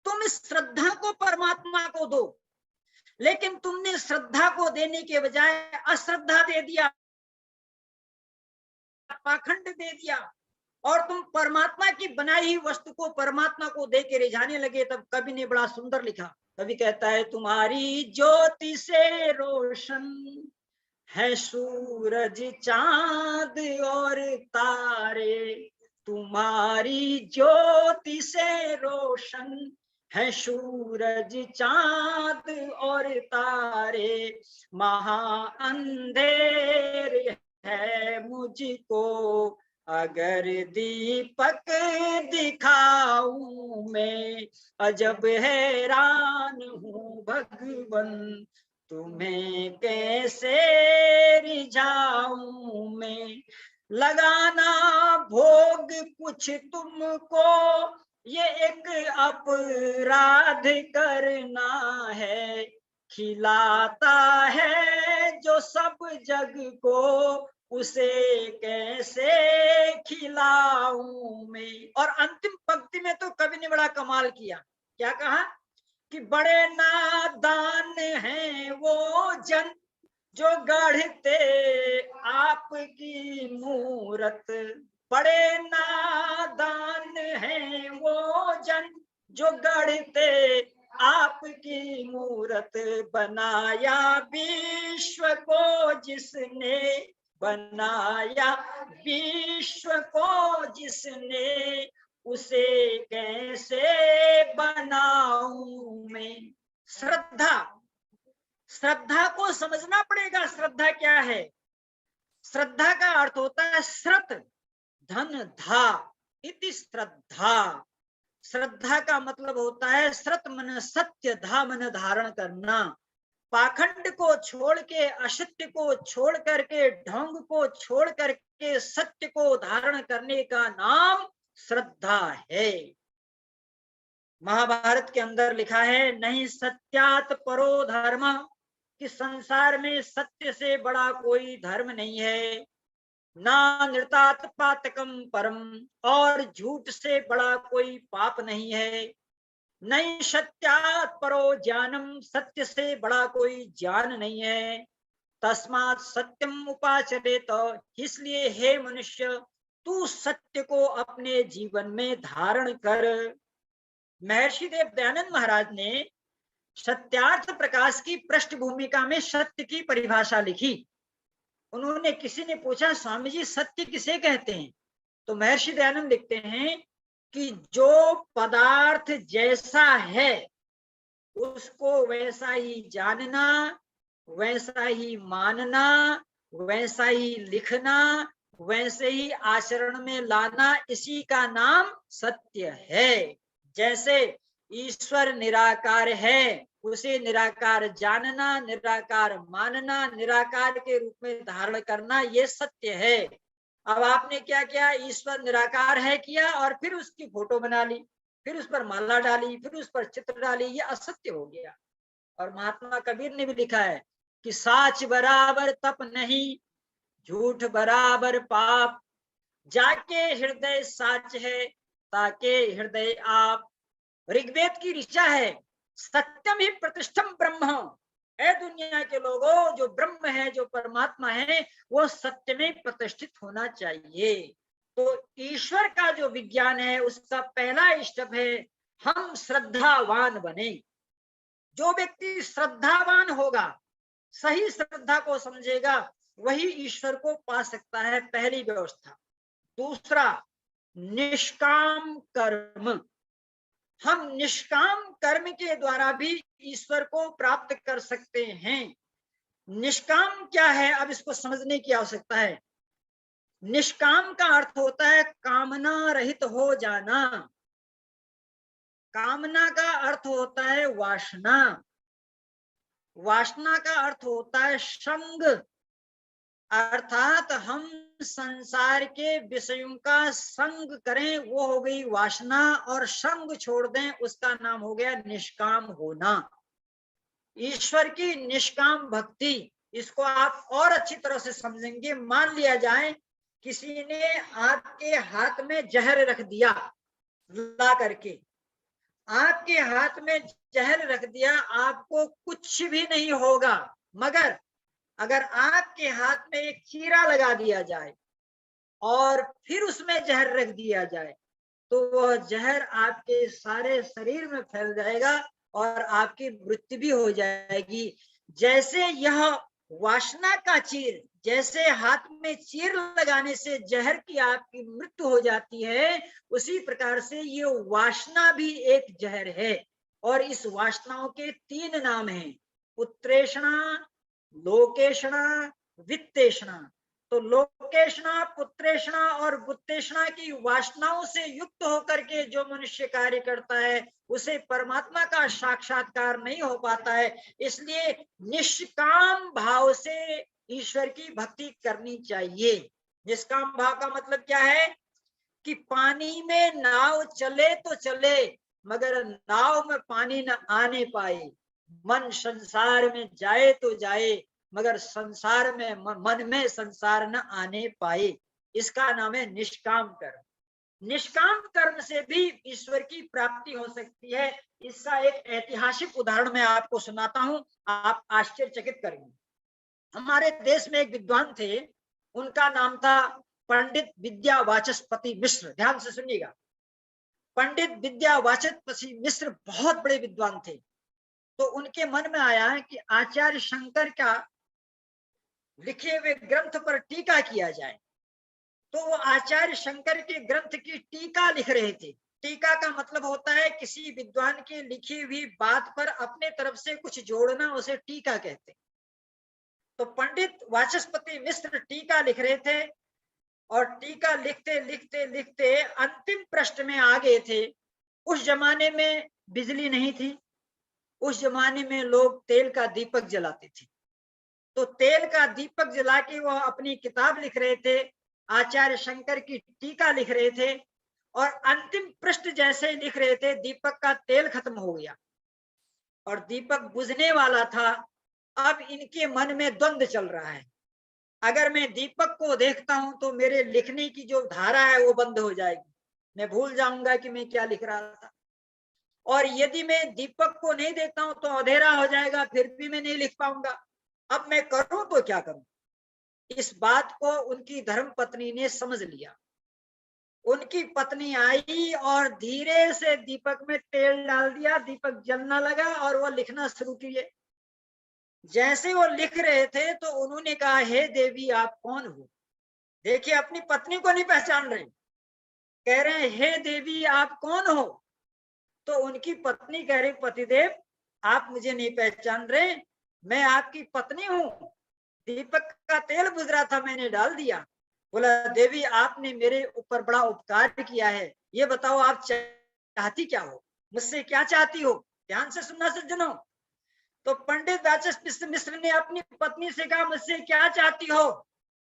तुम इस श्रद्धा को परमात्मा को दो, लेकिन तुमने श्रद्धा को देने के बजाय अश्रद्धा दे दिया, पाखंड दे दिया, और तुम परमात्मा की बनाई हुई वस्तु को परमात्मा को दे के रिझाने लगे। तब कवि ने बड़ा सुंदर लिखा। कवि कहता है, तुम्हारी ज्योति से रोशन है सूरज चांद और तारे, तुम्हारी ज्योति से रोशन है सूरज चांद और तारे, महा अंधेर है मुझको अगर दीपक दिखाऊं मैं, अजब हैरान हूँ भगवन तुम्हें कैसे रिझाऊं मैं। लगाना भोग कुछ तुमको ये एक अपराध करना है, खिलाता है जो सब जग को उसे कैसे खिलाऊं मैं। और अंतिम पंक्ति में तो कवि ने बड़ा कमाल किया। क्या कहा कि बड़े नादान हैं वो जन जो गढ़ते आपकी मूरत, बड़े नादान हैं वो जन जो गढ़ते आपकी मूरत, बनाया विश्व को जिसने, बनाया विश्व को जिसने, उसे कैसे बनाऊं मैं। श्रद्धा, श्रद्धा को समझना पड़ेगा। श्रद्धा क्या है? श्रद्धा का अर्थ होता है श्रत धन धा इति श्रद्धा। श्रद्धा का मतलब होता है श्रत मन सत्य, धा मन धारण करना। पाखंड को छोड़ के, असत्य को छोड़ करके, ढोंग को छोड़ करके सत्य को धारण करने का नाम श्रद्धा है। महाभारत के अंदर लिखा है, नहीं सत्यात परो धर्म, कि संसार में सत्य से बड़ा कोई धर्म नहीं है। ना नृतात पातकम परम, और झूठ से बड़ा कोई पाप नहीं है। नहीं सत्यात परो ज्ञानम, सत्य से बड़ा कोई ज्ञान नहीं है। तस्मात् सत्यम उपाचरेत, इसलिए हे मनुष्य तू सत्य को अपने जीवन में धारण कर। महर्षि देव दयानंद महाराज ने सत्यार्थ प्रकाश की पृष्ठभूमिका में सत्य की परिभाषा लिखी। उन्होंने, किसी ने पूछा स्वामी जी सत्य किसे कहते हैं? तो महर्षि दयानंद लिखते हैं कि जो पदार्थ जैसा है उसको वैसा ही जानना, वैसा ही मानना, वैसा ही लिखना, वैसे ही आचरण में लाना, इसी का नाम सत्य है। जैसे ईश्वर निराकार है, उसे निराकार जानना, निराकार मानना, निराकार के रूप में धारण करना, ये सत्य है। अब आपने क्या किया? ईश्वर निराकार है किया और फिर उसकी फोटो बना ली, फिर उस पर माला डाली, फिर उस पर चित्र डाली, ये असत्य हो गया। और महात्मा कबीर ने भी लिखा है कि साच बराबर तप नहीं, झूठ बराबर पाप, जाके हृदय साच है ताके हृदय आप। ऋग्वेद की ऋचा है, सत्यम ही प्रतिष्ठम ब्रह्म। ऐ दुनिया के लोगों, जो ब्रह्म है, जो परमात्मा है, वो सत्य में प्रतिष्ठित होना चाहिए। तो ईश्वर का जो विज्ञान है उसका पहला स्टेप है हम श्रद्धावान बने। जो व्यक्ति श्रद्धावान होगा, सही श्रद्धा को समझेगा, वही ईश्वर को पा सकता है, पहली व्यवस्था। दूसरा, निष्काम कर्म। हम निष्काम कर्म के द्वारा भी ईश्वर को प्राप्त कर सकते हैं। निष्काम क्या है, अब इसको समझने की आवश्यकता है। निष्काम का अर्थ होता है कामना रहित हो जाना। कामना का अर्थ होता है वासना। वासना का अर्थ होता है संग, अर्थात हम संसार के विषयों का संग करें, वो हो गई वासना, और संग छोड़ दें, उसका नाम हो गया निष्काम होना। ईश्वर की निष्काम भक्ति, इसको आप और अच्छी तरह से समझेंगे। मान लिया जाए किसी ने आपके हाथ में जहर रख दिया, ला करके आपके हाथ में जहर रख दिया, आपको कुछ भी नहीं होगा। मगर अगर आपके हाथ में एक चीरा लगा दिया जाए और फिर उसमें जहर रख दिया जाए, तो वह जहर आपके सारे शरीर में फैल जाएगा और आपकी मृत्यु भी हो जाएगी। जैसे यह वासना का चीर, जैसे हाथ में चीर लगाने से जहर की आपकी मृत्यु हो जाती है, उसी प्रकार से ये वासना भी एक जहर है। और इस वासनाओं के 3 नाम हैं, पुत्रेषणा, लोकेषणा, वित्तेषणा। तो लोकेषणा, पुत्रेषणा और वित्तेषणा की वासनाओं से युक्त होकर के जो मनुष्य कार्य करता है, उसे परमात्मा का साक्षात्कार नहीं हो पाता है। इसलिए निष्काम भाव से ईश्वर की भक्ति करनी चाहिए। निष्काम भाव का मतलब क्या है कि पानी में नाव चले तो चले, मगर नाव में पानी न आने पाए। मन संसार में जाए तो जाए, मगर संसार में मन में संसार न आने पाए। इसका नाम है निष्काम कर्म। निष्काम कर्म से भी ईश्वर की प्राप्ति हो सकती है। इसका एक ऐतिहासिक उदाहरण मैं आपको सुनाता हूं, आप आश्चर्यचकित करेंगे। हमारे देश में एक विद्वान थे, उनका नाम था पंडित विद्यावाचस्पति मिश्र। ध्यान से सुनिएगा, पंडित विद्यावाचस्पति मिश्र बहुत बड़े विद्वान थे। तो उनके मन में आया है कि आचार्य शंकर का लिखे हुए ग्रंथ पर टीका किया जाए। तो वो आचार्य शंकर के ग्रंथ की टीका लिख रहे थे। टीका का मतलब होता है किसी विद्वान की लिखी हुई बात पर अपने तरफ से कुछ जोड़ना, उसे टीका कहते हैं। तो पंडित वाचस्पति मिश्र टीका लिख रहे थे और टीका लिखते लिखते लिखते अंतिम पृष्ठ में आ गए थे। उस जमाने में बिजली नहीं थी, उस जमाने में लोग तेल का दीपक जलाते थे। तो तेल का दीपक जला के वह अपनी किताब लिख रहे थे, आचार्य शंकर की टीका लिख रहे थे, और अंतिम पृष्ठ जैसे लिख रहे थे, दीपक का तेल खत्म हो गया और दीपक बुझने वाला था। अब इनके मन में द्वंद्व चल रहा है, अगर मैं दीपक को देखता हूं तो मेरे लिखने की जो धारा है वो बंद हो जाएगी, मैं भूल जाऊंगा कि मैं क्या लिख रहा था। और यदि मैं दीपक को नहीं देखता हूं तो अंधेरा हो जाएगा, फिर भी मैं नहीं लिख पाऊंगा। अब मैं करूं तो क्या करूं। इस बात को उनकी धर्म पत्नी ने समझ लिया। उनकी पत्नी आई और धीरे से दीपक में तेल डाल दिया, दीपक जलने लगा और वो लिखना शुरू किए। जैसे वो लिख रहे थे तो उन्होंने कहा, हे देवी आप कौन हो। देखिए, अपनी पत्नी को नहीं पहचान रहे, कह रहे हैं हे देवी आप कौन हो। तो उनकी पत्नी कह रही, पतिदेव आप मुझे नहीं पहचान रहे, मैं आपकी पत्नी हूं, दीपक का तेल बुझ रहा था मैंने डाल दिया। बोला, देवी आपने मेरे ऊपर बड़ा उपकार किया है, ये बताओ आप चाहती क्या हो, मुझसे क्या चाहती हो। ध्यान से सुनना सज्जनों। तो पंडित वाचस्पति मिश्र ने अपनी पत्नी से कहा, मुझसे क्या चाहती हो।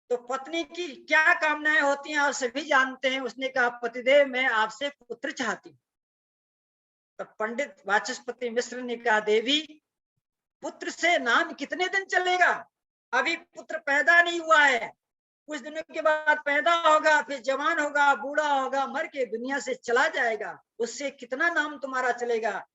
तो पत्नी की क्या कामनाएं होती हैं आप सभी जानते हैं। उसने कहा, पतिदेव मैं आपसे पुत्र चाहती हूँ। तो पंडित वाचस्पति मिश्र ने कहा, देवी पुत्र से नाम कितने दिन चलेगा, अभी पुत्र पैदा नहीं हुआ है, कुछ दिनों के बाद पैदा होगा, फिर जवान होगा, बूढ़ा होगा, मर के दुनिया से चला जाएगा, उससे कितना नाम तुम्हारा चलेगा।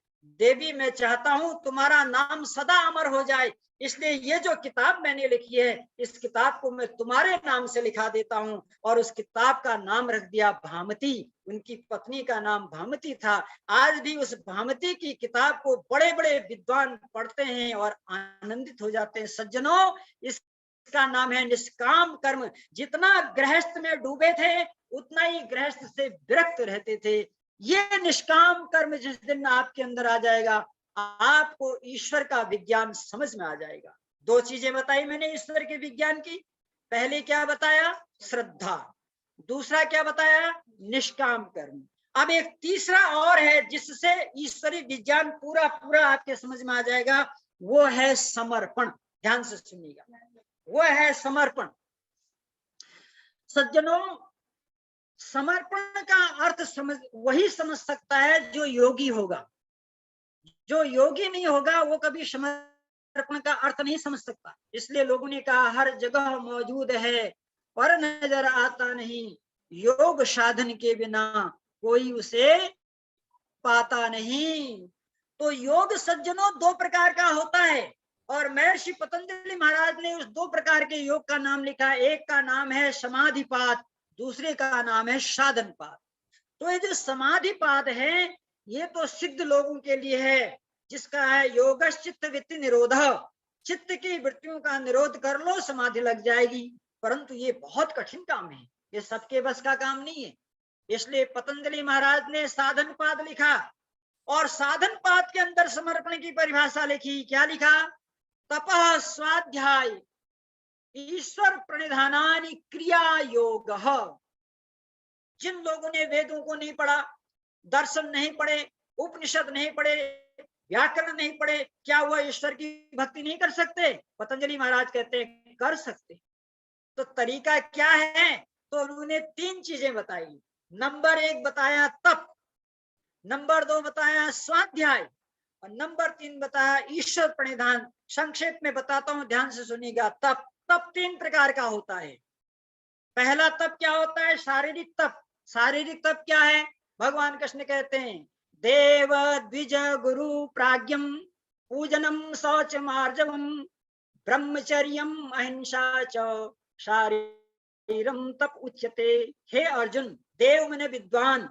देवी मैं चाहता हूं तुम्हारा नाम सदा अमर हो जाए, इसलिए ये जो किताब मैंने लिखी है, इस किताब को मैं तुम्हारे नाम से लिखा देता हूं। और उस किताब का नाम रख दिया भामती। उनकी पत्नी का नाम भामती था। आज भी उस भामती की किताब को बड़े बड़े विद्वान पढ़ते हैं और आनंदित हो जाते हैं। सज्जनों, इस इसका नाम है निष्काम कर्म। जितना गृहस्थ में डूबे थे उतना ही गृहस्थ से विरक्त रहते थे। ये निष्काम कर्म जिस दिन आपके अंदर आ जाएगा, आपको ईश्वर का विज्ञान समझ में आ जाएगा। दो चीजें बताई मैंने ईश्वर के विज्ञान की। पहले क्या बताया? श्रद्धा। दूसरा क्या बताया? निष्काम कर्म। अब एक तीसरा और है जिससे ईश्वरीय विज्ञान पूरा पूरा आपके समझ में आ जाएगा, वो है समर्पण। ध्यान से सुनिएगा, वो है समर्पण। सज्जनों, समर्पण का अर्थ वही समझ सकता है जो योगी होगा। जो योगी नहीं होगा वो कभी समर्पण का अर्थ नहीं समझ सकता। इसलिए लोगों ने कहा हर जगह मौजूद है पर नजर आता नहीं, योग साधन के बिना कोई उसे पाता नहीं। तो योग सज्जनों दो प्रकार का होता है, और महर्षि पतंजलि महाराज ने उस दो प्रकार के योग का नाम लिखा। एक का नाम है समाधिपात, दूसरे का नाम है साधनपात। तो ये जो समाधिपात है ये तो सिद्ध लोगों के लिए है, जिसका है योगश्चित्त वृत्ति निरोध। चित्त की वृत्तियों का निरोध कर लो, समाधि लग जाएगी। परंतु ये बहुत कठिन काम है, ये सबके बस का काम नहीं है। इसलिए पतंजलि महाराज ने साधनपाद लिखा, और साधनपाद के अंदर समर्पण की परिभाषा लिखी। क्या लिखा? तपः स्वाध्याय ईश्वर प्रणिधानानि क्रिया योग। जिन लोगों ने वेदों को नहीं पढ़ा, दर्शन नहीं पढ़े, उपनिषद नहीं पढ़े, व्याकरण नहीं पढ़े, क्या वह ईश्वर की भक्ति नहीं कर सकते? पतंजलि महाराज कहते हैं कर सकते। तो तरीका क्या है? तो उन्होंने तीन चीजें बताई। नंबर 1 बताया तप, नंबर 2 बताया स्वाध्याय, और नंबर 3 बताया ईश्वर प्रणिधान। संक्षेप में बताता हूं, ध्यान से सुनिएगा। तप 3 प्रकार का होता है। पहला तप क्या होता है? शारीरिक तप। शारीरिक तप क्या है? भगवान कृष्ण कहते हैं देव द्विज गुरु प्राज्ञम पूजनम शौच मार्जवम ब्रह्मचर्यम अहिंसा च शारीरम तप उच्यते। हे अर्जुन, देव मने विद्वान,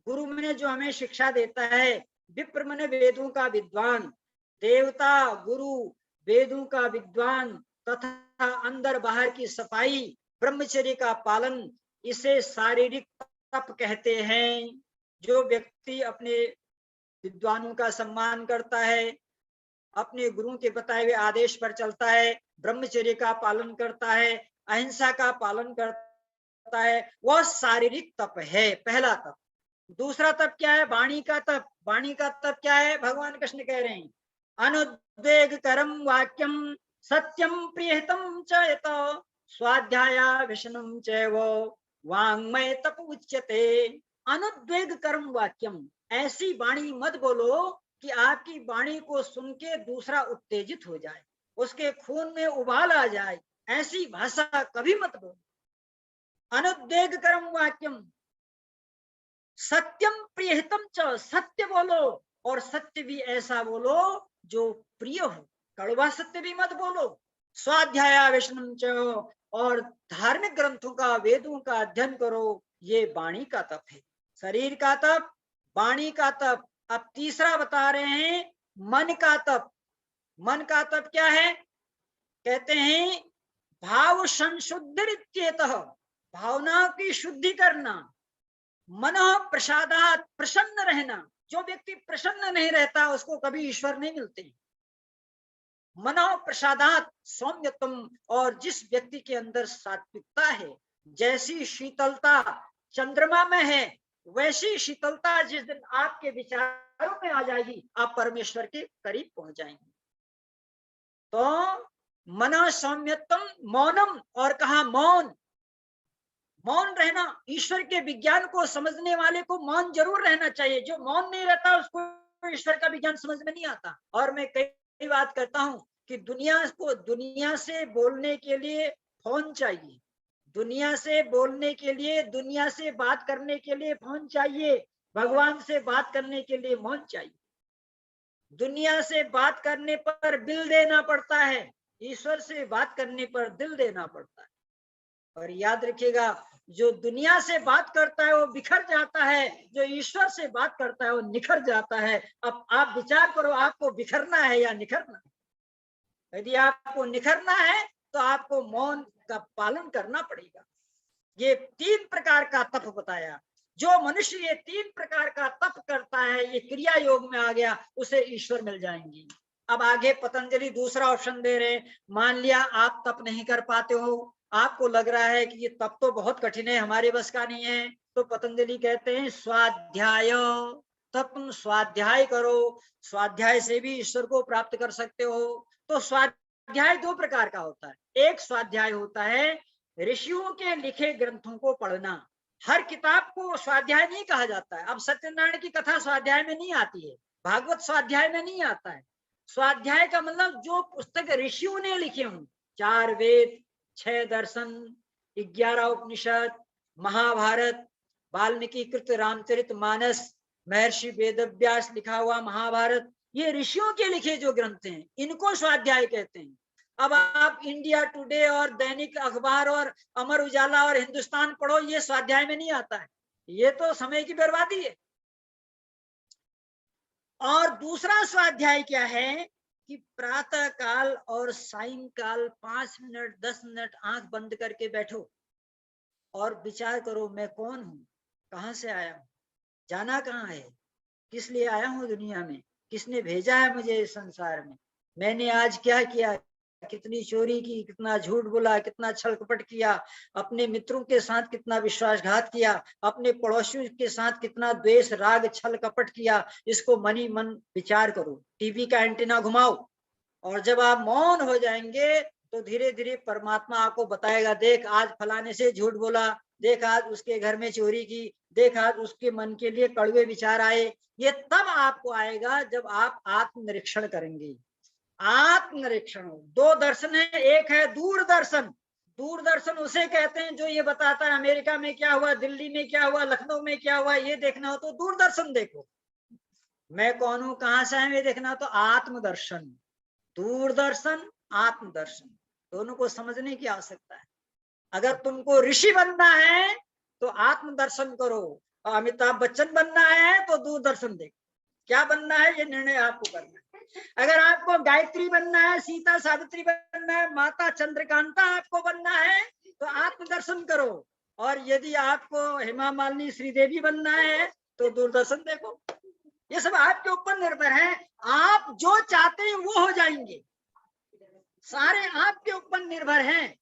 गुरु मने जो हमें शिक्षा देता है, विप्र मने वेदों का विद्वान, देवता गुरु वेदों का विद्वान, तथा अंदर बाहर की सफाई, ब्रह्मचर्य का पालन, इसे शारीरिक तप कहते हैं। जो व्यक्ति अपने विद्वानों का सम्मान करता है, अपने गुरुओं के बताए हुए आदेश पर चलता है, ब्रह्मचर्य का पालन करता है, अहिंसा का पालन करता है, वह शारीरिक तप है, पहला तप। दूसरा तप क्या है? वाणी का तप। वाणी का तप क्या है? भगवान कृष्ण कह रहे हैं अनुद्वेग करम वाक्यम सत्यम प्रियहितम च यत स्वाध्याय विष्णुम चैव वाङ्मय तप उच्यते। अनुद्वेग कर्म वाक्यम, ऐसी वाणी मत बोलो कि आपकी वाणी को सुन के दूसरा उत्तेजित हो जाए, उसके खून में उबाल आ जाए। ऐसी भाषा कभी मत बोलो। अनुद्वेग कर्म वाक्यम सत्यम प्रियहितम च, सत्य बोलो, और सत्य भी ऐसा बोलो जो प्रिय हो, कड़वा सत्य भी मत बोलो। स्वाध्याय विष्णुम च, और धार्मिक ग्रंथों का, वेदों का अध्ययन करो। ये वाणी का तप है। शरीर का तप, वाणी का तप। अब तीसरा बता रहे हैं मन का तप। मन का तप क्या है? कहते हैं भाव संशुद्धिरित्येतः, भावना की शुद्धि करना। मनो प्रसादात, प्रसन्न रहना। जो व्यक्ति प्रसन्न नहीं रहता उसको कभी ईश्वर नहीं मिलते। मनो प्रसादात सौम्यतम, और जिस व्यक्ति के अंदर सात्विकता है, जैसी शीतलता चंद्रमा में है वैसी शीतलता जिस दिन आपके विचारों में आ जाएगी, आप परमेश्वर के करीब पहुंच जाएंगे। तो मनो सौम्यतम मौनम, और कहा मौन, मौन रहना। ईश्वर के विज्ञान को समझने वाले को मौन जरूर रहना चाहिए। जो मौन नहीं रहता उसको ईश्वर का विज्ञान समझ में नहीं आता। और मैं कई बात करता हूं कि दुनिया से बोलने के लिए फोन चाहिए, दुनिया से बोलने के लिए, दुनिया से बात करने के लिए फोन चाहिए, भगवान से बात करने के लिए मौन चाहिए। दुनिया से बात करने पर बिल देना पड़ता है, ईश्वर से बात करने पर दिल देना पड़ता है। और याद रखिएगा, जो दुनिया से बात करता है वो बिखर जाता है, जो ईश्वर से बात करता है वो निखर जाता है। अब आप विचार करो, आपको बिखरना है या निखरना है? यदि आपको निखरना है तो तो आपको मौन का पालन करना पड़ेगा। ये 3 प्रकार का तप बताया। जो मनुष्य ये 3 प्रकार का तप करता है, ये क्रिया योग में आ गया, उसे ईश्वर मिल जाएंगी। अब आगे पतंजलि दूसरा ऑप्शन दे रहे हैं। मान लिया आप तप नहीं कर पाते हो, आपको लग रहा है कि ये तप तो बहुत कठिन है, हमारे बस का नहीं है, तो पतंजलि कहते हैं स्वाध्याय। तब तुम स्वाध्याय करो, स्वाध्याय से भी ईश्वर को प्राप्त कर सकते हो। तो स्वाध्याय 2 प्रकार का होता है। एक स्वाध्याय होता है ऋषियों के लिखे ग्रंथों को पढ़ना। हर किताब को स्वाध्याय नहीं कहा जाता है। अब सत्यनारायण की कथा स्वाध्याय में नहीं आती है, भागवत स्वाध्याय में नहीं आता है। स्वाध्याय का मतलब जो पुस्तक ऋषियों ने लिखे हों, 4 वेद, 6 दर्शन, 11 उपनिषद, महाभारत, वाल्मीकि कृत रामचरित मानस, महर्षि वेदव्यास लिखा हुआ महाभारत, ये ऋषियों के लिखे जो ग्रंथ हैं, इनको स्वाध्याय कहते हैं। अब आप इंडिया टुडे और दैनिक अखबार और अमर उजाला और हिंदुस्तान पढ़ो, ये स्वाध्याय में नहीं आता है, ये तो समय की बर्बादी है। और दूसरा स्वाध्याय क्या है कि प्रातः काल और सायंकाल 5 मिनट 10 मिनट आंख बंद करके बैठो और विचार करो, मैं कौन हूं, कहां से आया हूं, जाना कहाँ है, किस लिए आया हूं दुनिया में, किसने भेजा है मुझे इस संसार में, मैंने आज क्या किया, कितनी चोरी की, कितना झूठ बोला, कितना छल कपट किया, अपने मित्रों के साथ कितना विश्वासघात किया, अपने पड़ोसियों के साथ कितना द्वेष राग छल कपट किया। इसको मन ही मन विचार करो, टीवी का एंटीना घुमाओ, और जब आप मौन हो जाएंगे तो धीरे धीरे परमात्मा आपको बताएगा, देख आज फलाने से झूठ बोला, देख आज उसके घर में चोरी की, देख आज उसके मन के लिए कड़वे विचार आए। ये तब आपको आएगा जब आप आत्मनिरीक्षण करेंगे। आत्मनिरीक्षण 2 दर्शन है, एक है दूरदर्शन। दूरदर्शन उसे कहते हैं जो ये बताता है अमेरिका में क्या हुआ, दिल्ली में क्या हुआ, लखनऊ में क्या हुआ, ये देखना हो तो दूरदर्शन देखो। मैं कौन हूं, कहां से आए, ये देखना हो तो आत्मदर्शन। दूरदर्शन, आत्मदर्शन, दोनों को समझने की आवश्यकता है। अगर तुमको ऋषि बनना है तो आत्मदर्शन करो, और अमिताभ बच्चन बनना है तो दूरदर्शन देखो। क्या बनना है ये निर्णय आपको करना है। अगर आपको गायत्री बनना है, सीता सावित्री बनना है, माता चंद्रकांता आपको बनना है तो आत्मदर्शन करो, और यदि आपको हेमा मालिनी श्रीदेवी बनना है तो दूरदर्शन देखो। ये सब आपके ऊपर निर्भर है, आप जो चाहते हैं वो हो जाएंगे, सारे आपके ऊपर निर्भर हैं।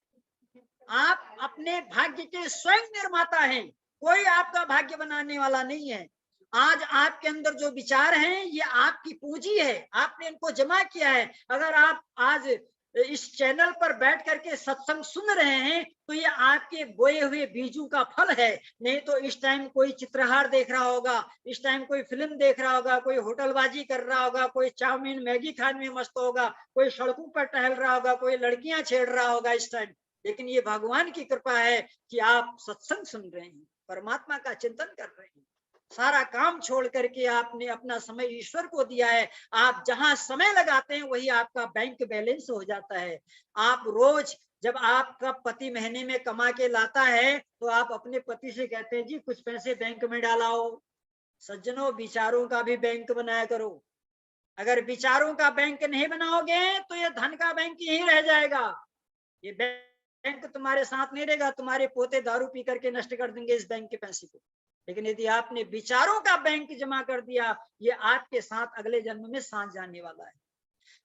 आप अपने भाग्य के स्वयं निर्माता हैं, कोई आपका भाग्य बनाने वाला नहीं है। आज आपके अंदर जो विचार हैं ये आपकी पूंजी है, आपने इनको जमा किया है। अगर आप आज इस चैनल पर बैठ करके सत्संग सुन रहे हैं तो ये आपके बोए हुए बीजों का फल है। नहीं तो इस टाइम कोई चित्रहार देख रहा होगा, इस टाइम कोई फिल्म देख रहा होगा, कोई होटलबाजी कर रहा होगा, कोई चाउमीन मैगी खाने में मस्त होगा, कोई सड़कों पर टहल रहा होगा, कोई लड़कियां छेड़ रहा होगा इस टाइम। लेकिन ये भगवान की कृपा है कि आप सत्संग सुन रहे हैं, परमात्मा का चिंतन कर रहे हैं, सारा काम छोड़ करके आपने अपना समय ईश्वर को दिया है। आप जहां समय लगाते हैं वही आपका बैंक बैलेंस हो जाता है। आप रोज जब आपका पति महीने में कमा के लाता है तो आप अपने पति से कहते हैं जी कुछ पैसे बैंक में डालाओ। सज्जनों, विचारों का भी बैंक बनाया करो। अगर विचारों का बैंक नहीं बनाओगे तो ये धन का बैंक ही रह जाएगा, ये बैंक तुम्हारे साथ नहीं रहेगा। तुम्हारे पोते दारू पी करके नष्ट कर देंगे इस बैंक के पैसे को। लेकिन यदि आपने विचारों का बैंक जमा कर दिया, ये आपके साथ अगले जन्म में साथ जाने वाला है।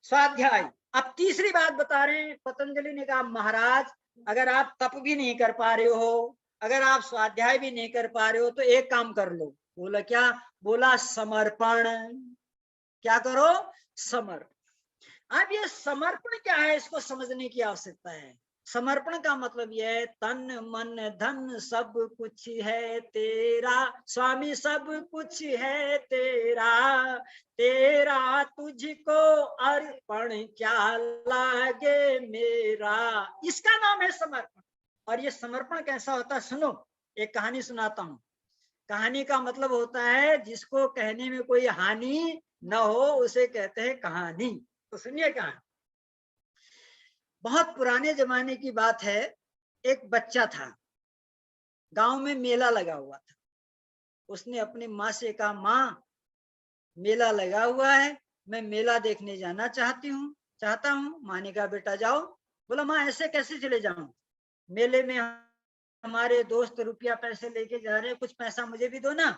स्वाध्याय। अब तीसरी बात बता रहे हैं, पतंजलि ने कहा महाराज अगर आप तप भी नहीं कर पा रहे हो, अगर आप स्वाध्याय भी नहीं कर पा रहे हो तो एक काम कर लो। बोला क्या? बोला समर्पण। क्या करो? समर्पण। अब ये समर्पण क्या है इसको समझने की आवश्यकता है। समर्पण का मतलब यह है तन मन धन सब कुछ है तेरा स्वामी, सब कुछ है तेरा, तेरा तुझको अर्पण क्या लागे मेरा। इसका नाम है समर्पण। और ये समर्पण कैसा होता है सुनो, एक कहानी सुनाता हूं। कहानी का मतलब होता है जिसको कहने में कोई हानि न हो उसे कहते हैं कहानी। तो सुनिए कहानी। बहुत पुराने जमाने की बात है, एक बच्चा था, गांव में मेला लगा हुआ था। उसने अपनी माँ से कहा माँ मेला लगा हुआ है, मैं मेला देखने जाना चाहता हूँ। माँ ने कहा बेटा जाओ, बोला माँ ऐसे कैसे चले जाऊं, मेले में हमारे दोस्त रुपया पैसे लेके जा रहे हैं, कुछ पैसा मुझे भी दो ना,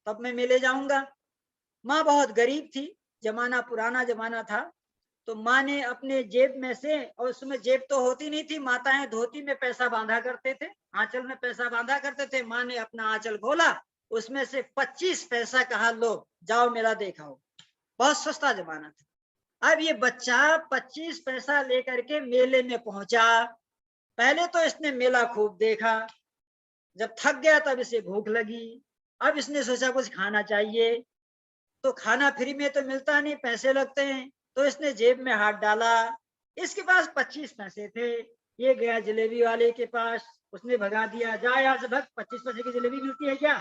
तब मैं मेले जाऊंगा। माँ बहुत गरीब थी, जमाना पुराना जमाना था, तो माँ ने अपने जेब में से, और उसमें जेब तो होती नहीं थी, माताएं धोती में पैसा बांधा करते थे, आंचल में पैसा बांधा करते थे। माँ ने अपना आंचल खोला, उसमें से 25 पैसा कहा लो जाओ मेला देखाओ। बहुत सस्ता जमाना था। अब ये बच्चा 25 पैसा लेकर के मेले में पहुंचा। पहले तो इसने मेला खूब देखा, जब थक गया तब इसे भूख लगी। अब इसने सोचा कुछ खाना चाहिए, तो खाना फ्री में तो मिलता नहीं, पैसे लगते हैं। तो इसने जेब में हाथ डाला, इसके पास 25 पैसे थे। ये गया जलेबी वाले के पास, उसने भगा दिया, जा यहाँ से भग, 25 पैसे की जलेबी मिलती है क्या।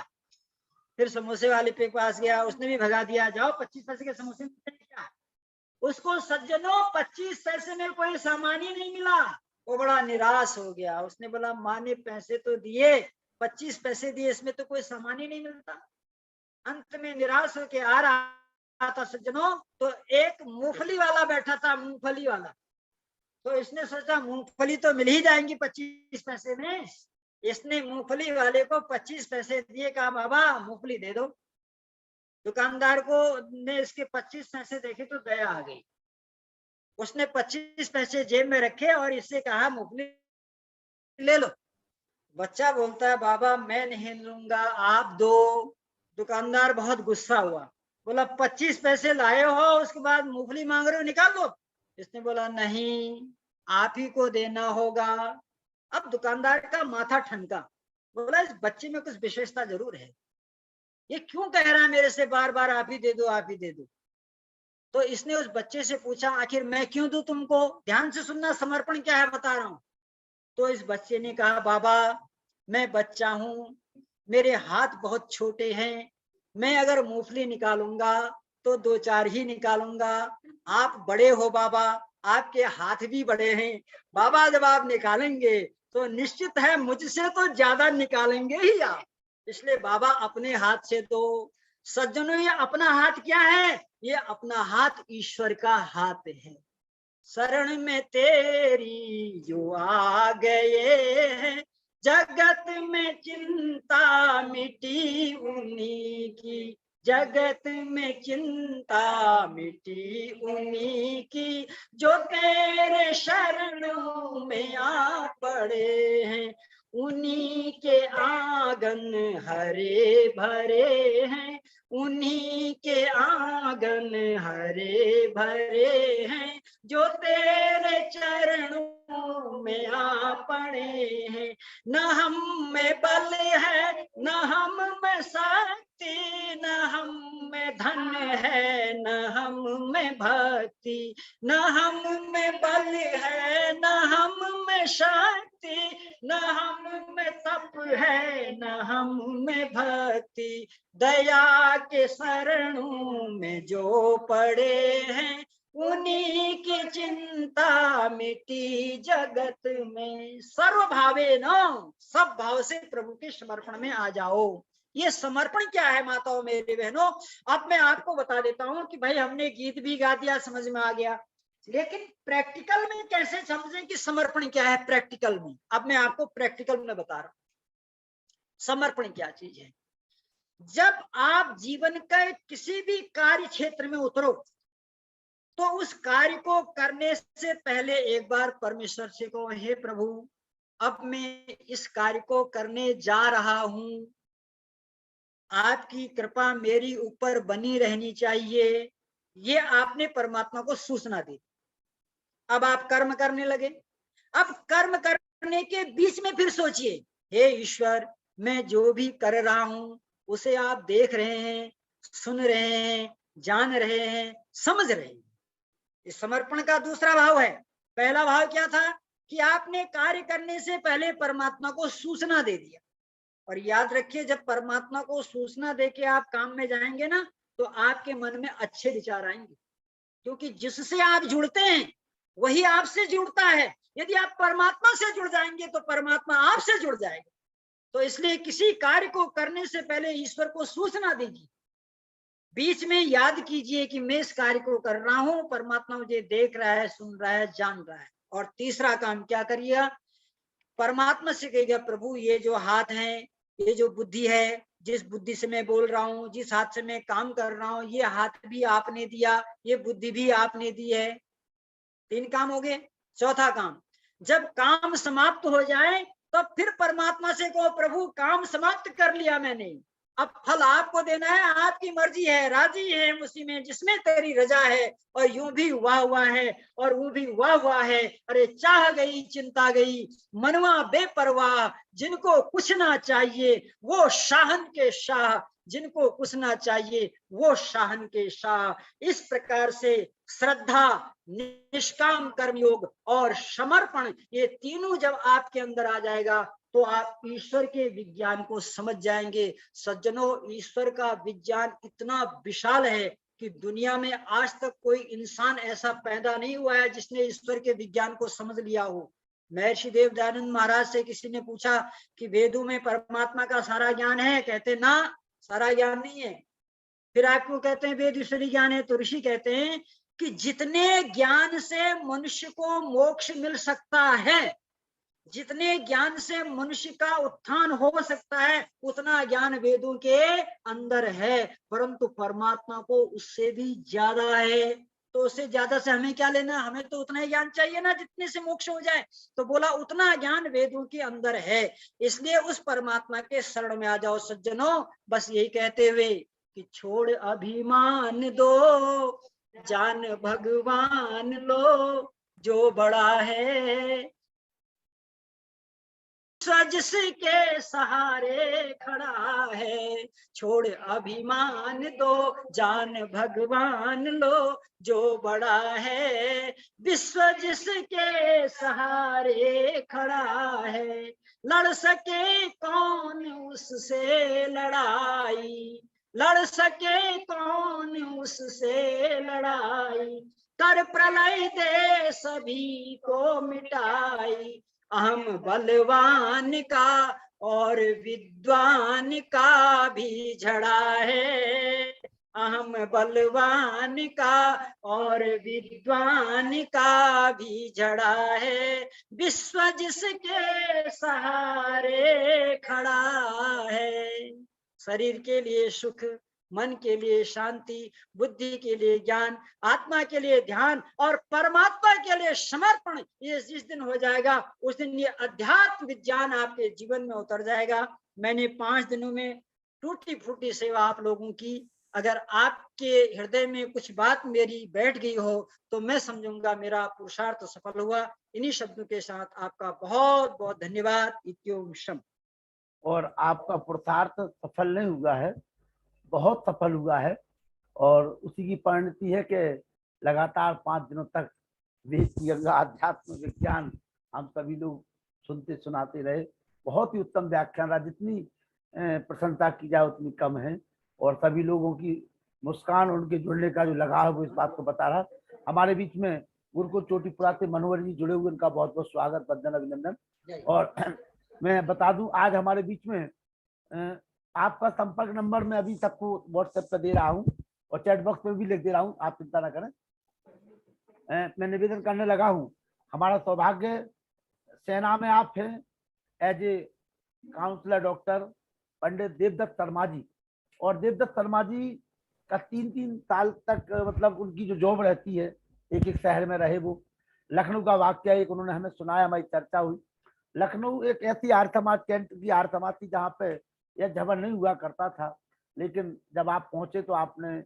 फिर समोसे वाले के पास गया, उसने भी भगा दिया, जाओ 25 पैसे के समोसे मिलते हैं क्या। उसको सज्जनों 25 पैसे में कोई सामान ही नहीं मिला। वो बड़ा निराश हो गया। उसने बोला माँ ने पैसे तो दिए, 25 पैसे दिए, इसमें तो कोई सामान ही नहीं मिलता। अंत में निराश होके आ रहा था सज्जनों, तो एक मूंगफली वाला बैठा था, मूंगफली वाला। तो इसने सोचा मूंगफली तो मिल ही जाएंगी 25 पैसे में। इसने मूंगफली वाले को 25 पैसे दिए, कहा बाबा मूंगफली दे दो। दुकानदार को ने इसके 25 पैसे देखे तो दया आ गई। उसने 25 पैसे जेब में रखे और इससे कहा मूंगफली ले लो। बच्चा बोलता है बाबा मैं नहीं लूंगा, आप दो। दुकानदार बहुत गुस्सा हुआ, बोला 25 पैसे लाए हो, उसके बाद मूंगफली मांग रहे हो, निकाल दो। इसने बोला नहीं, आप ही को देना होगा। अब दुकानदार का माथा ठनका, बोला इस बच्चे में कुछ विशेषता जरूर है, ये क्यों कह रहा है मेरे से बार बार आप ही दे दो, आप ही दे दो। तो इसने उस बच्चे से पूछा आखिर मैं क्यों दूं तुमको, ध्यान से सुनना, समर्पण क्या है बता रहा हूं। तो इस बच्चे ने कहा बाबा मैं बच्चा हूं, मेरे हाथ बहुत छोटे हैं, मैं अगर मूंगफली निकालूंगा तो 2-4 ही निकालूंगा। आप बड़े हो बाबा, आपके हाथ भी बड़े हैं, बाबा जब आप निकालेंगे तो निश्चित है मुझसे तो ज्यादा निकालेंगे ही आप, इसलिए बाबा अपने हाथ से दो। सज्जनों ये अपना हाथ क्या है, ये अपना हाथ ईश्वर का हाथ है। शरण में तेरी जो आ गए हैं, जगत में चिंता मिटी उन्हीं की, जगत में चिंता मिटी उन्हीं की, जो तेरे शरणों में आ पड़े हैं, उन्हीं के आंगन हरे भरे हैं, उन्हीं के आंगन हरे भरे हैं, जो तेरे चरणों में आ पड़े हैं। न हम में बल है न हम में शक्ति, न हम में धन है न हम में भक्ति, न हम में बल है न हम में शक्ति, न हम में तप है न हम में भक्ति, दया के शरणों में जो पड़े हैं, उन्हीं की चिंता मिटी जगत में। सर्व भावे न, सब भाव से प्रभु के समर्पण में आ जाओ। ये समर्पण क्या है माताओं मेरे बहनों, अब मैं आपको बता देता हूं कि भाई हमने गीत भी गा दिया, समझ में आ गया, लेकिन प्रैक्टिकल में कैसे समझें कि समर्पण क्या है प्रैक्टिकल में। अब मैं आपको प्रैक्टिकल में बता रहा हूं समर्पण क्या चीज है। जब आप जीवन का किसी भी कार्य क्षेत्र में उतरो तो उस कार्य को करने से पहले एक बार परमेश्वर से कहो हे प्रभु अब मैं इस कार्य को करने जा रहा हूं, आपकी कृपा मेरी ऊपर बनी रहनी चाहिए। ये आपने परमात्मा को सूचना दी। अब आप कर्म करने लगे। अब कर्म करने के बीच में फिर सोचिए हे ईश्वर मैं जो भी कर रहा हूं उसे आप देख रहे हैं, सुन रहे हैं, जान रहे हैं, समझ रहे हैं। इस समर्पण का दूसरा भाव है। पहला भाव क्या था कि आपने कार्य करने से पहले परमात्मा को सूचना दे दिया। और याद रखिए जब परमात्मा को सूचना देके आप काम में जाएंगे ना तो आपके मन में अच्छे विचार आएंगे, क्योंकि जिससे आप जुड़ते हैं वही आपसे जुड़ता है। यदि आप परमात्मा से जुड़ जाएंगे तो परमात्मा आपसे जुड़ जाएगा। तो इसलिए किसी कार्य को करने से पहले ईश्वर को सूचना दीजिए, बीच में याद कीजिए कि मैं इस कार्य को कर रहा हूं, परमात्मा मुझे देख रहा है, सुन रहा है, जान रहा है, और तीसरा काम क्या करिएगा, परमात्मा से कहिएगा प्रभु ये जो हाथ है, ये जो बुद्धि है, जिस बुद्धि से मैं बोल रहा हूँ, जिस हाथ से मैं काम कर रहा हूँ, ये हाथ भी आपने दिया, ये बुद्धि भी आपने दी है। 3 काम हो गए। चौथा काम, जब काम समाप्त हो जाए तो फिर परमात्मा से कहो प्रभु काम समाप्त कर लिया मैंने, अब फल आपको देना है, आपकी मर्जी है, राजी है उसी में जिसमें तेरी रजा है। और यूं भी हुआ है और वो भी हुआ है। अरे चाह गई चिंता गई, मनवा बेपरवाह, जिनको कुछ ना चाहिए वो शाहन के शाह, जिनको कुछ ना चाहिए वो शाहन के शाह। इस प्रकार से श्रद्धा, निष्काम कर्मयोग और समर्पण, ये तीनों जब आपके अंदर आ जाएगा तो आप ईश्वर के विज्ञान को समझ जाएंगे। सज्जनों, ईश्वर का विज्ञान इतना विशाल है कि दुनिया में आज तक कोई इंसान ऐसा पैदा नहीं हुआ है जिसने ईश्वर के विज्ञान को समझ लिया हो। महर्षि देव दयानंद महाराज से किसी ने पूछा कि वेदों में परमात्मा का सारा ज्ञान है? कहते ना, सारा ज्ञान नहीं है। फिर आप क्यों कहते हैं वेद ईश्वरी ज्ञान है? तो ऋषि कहते हैं कि जितने ज्ञान से मनुष्य को मोक्ष मिल सकता है, जितने ज्ञान से मनुष्य का उत्थान हो सकता है, उतना ज्ञान वेदों के अंदर है, परंतु परमात्मा को उससे भी ज्यादा है। तो उससे ज्यादा से हमें क्या लेना, हमें तो उतना ही ज्ञान चाहिए ना जितने से मोक्ष हो जाए। तो बोला उतना ज्ञान वेदों के अंदर है, इसलिए उस परमात्मा के शरण में आ जाओ सज्जनों। बस यही कहते हुए कि छोड़ अभिमान दो, जान भगवान लो, जो बड़ा है जिसके सहारे खड़ा है। छोड़ अभिमान दो, जान भगवान लो, जो बड़ा है विश्व जिसके सहारे खड़ा है। लड़ सके कौन उससे लड़ाई, लड़ सके कौन उससे लड़ाई, कर प्रलय दे सभी को मिटाई। अहम बलवान का और विद्वान का भी झड़ा है, अहम बलवान का और विद्वान का भी झड़ा है। विश्व जिसके सहारे खड़ा है। शरीर के लिए सुख, मन के लिए शांति, बुद्धि के लिए ज्ञान, आत्मा के लिए ध्यान और परमात्मा के लिए समर्पण, ये जिस दिन हो जाएगा उस दिन ये अध्यात्म विज्ञान आपके जीवन में उतर जाएगा। मैंने 5 दिनों में टूटी फूटी सेवा आप लोगों की, अगर आपके हृदय में कुछ बात मेरी बैठ गई हो तो मैं समझूंगा मेरा पुरुषार्थ सफल हुआ। इन्हीं शब्दों के साथ आपका बहुत बहुत धन्यवाद। इत्योम शम। और आपका पुरुषार्थ सफल नहीं हुआ है, बहुत सफल हुआ है, और उसी की परिणति है कि लगातार 5 दिनों तक वेद की गंगा आध्यात्म विज्ञान हम सभी लोग सुनते सुनाते रहे। बहुत ही उत्तम व्याख्यान रहा, जितनी प्रशंसा की जाए उतनी कम है, और सभी लोगों की मुस्कान, उनके जुड़ने का जो लगाव है वो इस बात को बता रहा। हमारे बीच में गुरुकुल चोटीपुरा से मनोहर जी जुड़े हुए, उनका बहुत बहुत स्वागत, वंदन, अभिनंदन। और मैं बता दूं आज हमारे बीच में आपका संपर्क नंबर मैं अभी सबको व्हाट्सएप पर दे रहा हूं और चैट बॉक्स में भी लिख दे रहा हूं, आप चिंता ना करें। मैं निवेदन करने लगा हूं, हमारा सौभाग्य सेना में आप हैं एज ए काउंसलर डॉक्टर पंडित देवदत्त शर्मा जी, और देवदत्त शर्मा जी का 3-3 साल तक मतलब उनकी जो जॉब रहती है, एक एक शहर में रहे वो। लखनऊ का वाक्य एक उन्होंने हमें सुनाया, हमारी चर्चा हुई। लखनऊ एक ऐसी आर्य समाज कैंट की आर्य समाज थी जहाँ पे यह झगड़ा नहीं हुआ करता था, लेकिन जब आप पहुंचे तो आपने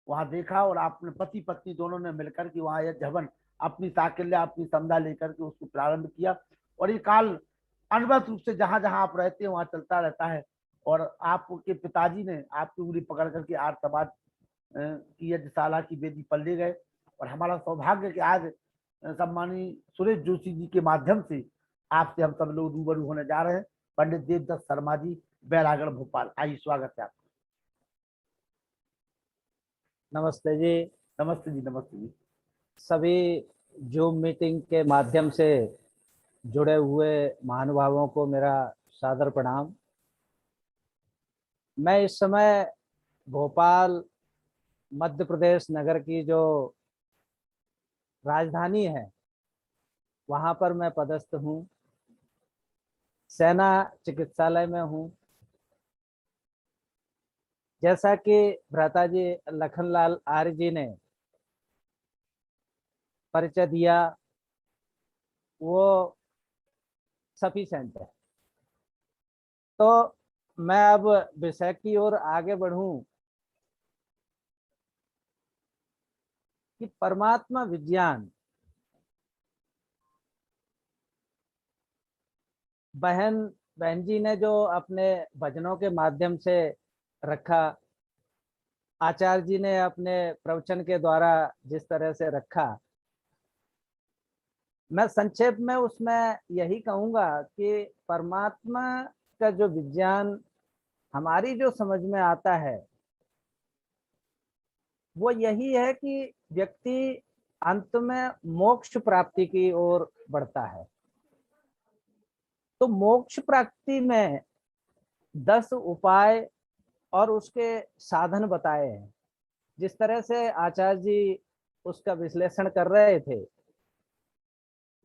वहां देखा और आपने पति पत्नी दोनों ने मिलकर के वहां यह झवन अपनी साकल्य, अपनी समझा लेकर के उसको प्रारंभ किया। और ये काल अनवरत रूप से जहां जहां आप रहते हैं वहां चलता रहता है। और आपके पिताजी ने आपकी उंगली पकड़ करके आर्य समाज की यज्ञशाला की वेदी पर ले गए, और हमारा सौभाग्य कि आज सम्मानीय सुरेश जोशी जी के माध्यम से आपसे हम सब लोग रूबरू होने जा रहे हैं। पंडित देवदत्त शर्मा जी, बैरागढ़, भोपाल। आइए, स्वागत है आपका। नमस्ते जी। नमस्ते जी, नमस्ते जी। सभी जूम मीटिंग के माध्यम से जुड़े हुए महानुभावों को मेरा सादर प्रणाम। मैं इस समय भोपाल मध्य प्रदेश नगर की जो राजधानी है वहां पर मैं पदस्थ हूँ। सेना चिकित्सालय में हूँ। जैसा कि भ्राताजी लखनलाल आर्य जी ने परिचय दिया, वो सफिशिएंट है। तो मैं अब विषय की ओर आगे बढ़ूं कि परमात्मा विज्ञान बहन जी ने जो अपने भजनों के माध्यम से रखा, आचार्य जी ने अपने प्रवचन के द्वारा जिस तरह से रखा, मैं संक्षेप में उसमें यही कहूंगा कि परमात्मा का जो विज्ञान हमारी जो समझ में आता है वो यही है कि व्यक्ति अंत में मोक्ष प्राप्ति की ओर बढ़ता है। तो मोक्ष प्राप्ति में 10 उपाय और उसके साधन बताए हैं। जिस तरह से आचार्य जी उसका विश्लेषण कर रहे थे,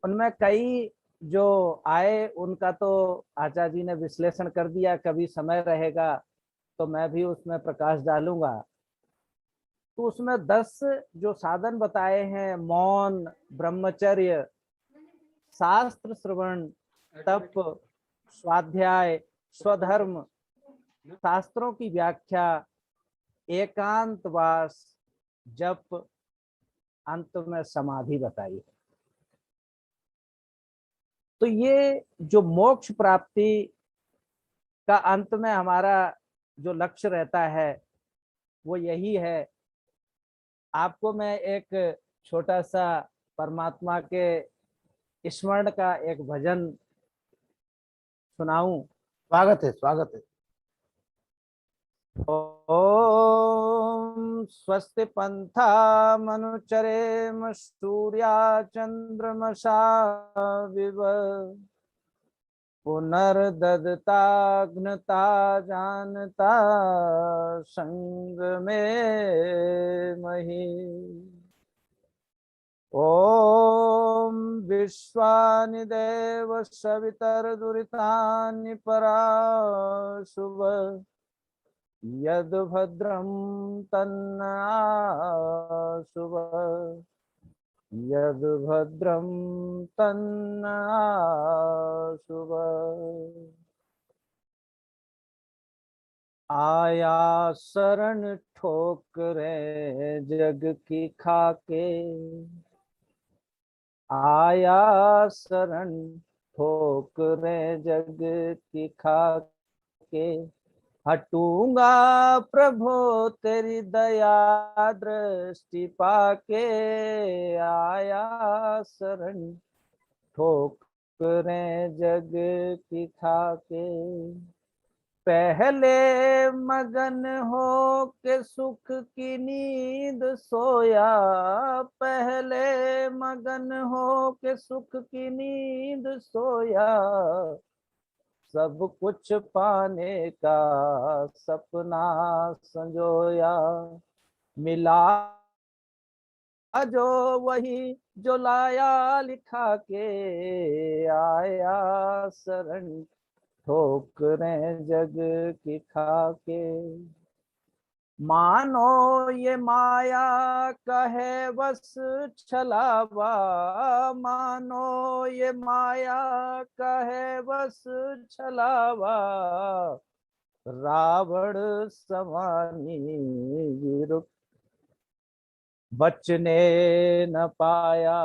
उनमें कई जो आए उनका तो आचार्य जी ने विश्लेषण कर दिया। कभी समय रहेगा तो मैं भी उसमें प्रकाश डालूंगा। तो उसमें 10 जो साधन बताए हैं, मौन, ब्रह्मचर्य, शास्त्र श्रवण, तप, स्वाध्याय, स्वधर्म, शास्त्रों की व्याख्या, एकांतवास, जप, अंत में समाधि बताई है। तो ये जो मोक्ष प्राप्ति का अंत में हमारा जो लक्ष्य रहता है वो यही है। आपको मैं एक छोटा सा परमात्मा के स्मरण का एक भजन सुनाऊं। स्वागत है, स्वागत है। ओम स्वस्ति पंथा मनुचरेम सूर्या चंद्रमसा विव पुनर्ददताग्नता जानता संग में मही। ओम विश्वानि देव सवितर्दुरितानि पराशुभ यद भद्रं तन्नाशुभ यद भद्रं तन्नाशुभ। आया शरण ठोकरें जग की खाके, आया शरण ठोकरें जग की खाके, हटूंगा प्रभु तेरी दया दृष्टि पाके, आया शरण ठोकरें जग की खाके। पहले मगन हो के सुख की नींद सोया, पहले मगन हो के सुख की नींद सोया, सब कुछ पाने का सपना संजोया, मिला जो वही जो लाया लिखा के, आया शरण ठोकरें जग की खाके। मानो ये माया का है बस छलावा, मानो ये माया का है बस छलावा, रावण समानी रुक बचने न पाया,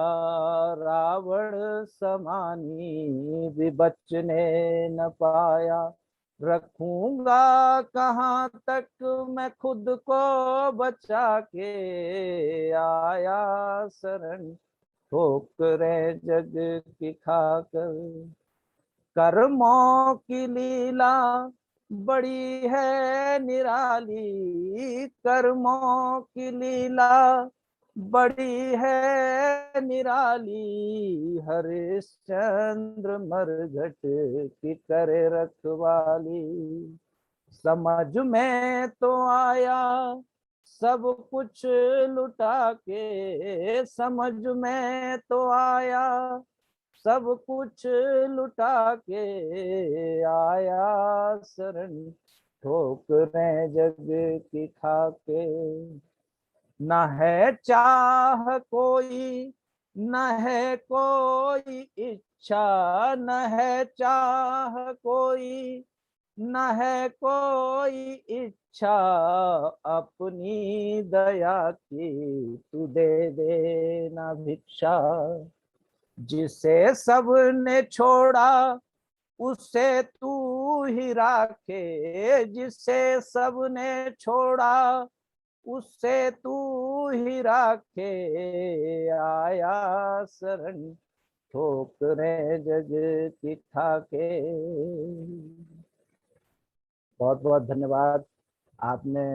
रावण समानी भी बचने न पाया। रखूंगा कहाँ तक मैं खुद को बचा के, आया शरण ठोकरें जग की खाकर। कर्मों की लीला बड़ी है निराली, कर्मों की लीला बड़ी है निराली, हरिश्चंद्र मरघट की करे रखवाली। समझ में तो आया सब कुछ लुटा के, समझ में तो आया सब कुछ लुटा के आया शरण, ठोकरें जग की खाके। न है चाह कोई, न है कोई इच्छा, न है चाह कोई, न है कोई इच्छा, अपनी दया की तू दे देना भिक्षा। जिसे सबने छोड़ा उसे तू ही राखे, जिसे सबने छोड़ा उससे तू ही राखे, आया शरण ठोकरें जग की खाके। बहुत बहुत धन्यवाद आपने।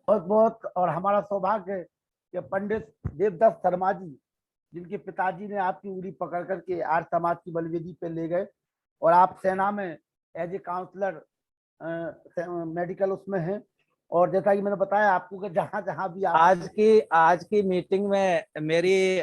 बहुत बहुत, और हमारा सौभाग्य है कि पंडित देवदत्त शर्मा जी, जिनके पिताजी ने आपकी उंगली पकड़ करके आर्य समाज की बलवेदी पे ले गए, और आप सेना में एज ए काउंसलर मेडिकल उसमें हैं, और जैसा कि मैंने बताया आपको कि जहां जहां भी आप आज की मीटिंग में मेरी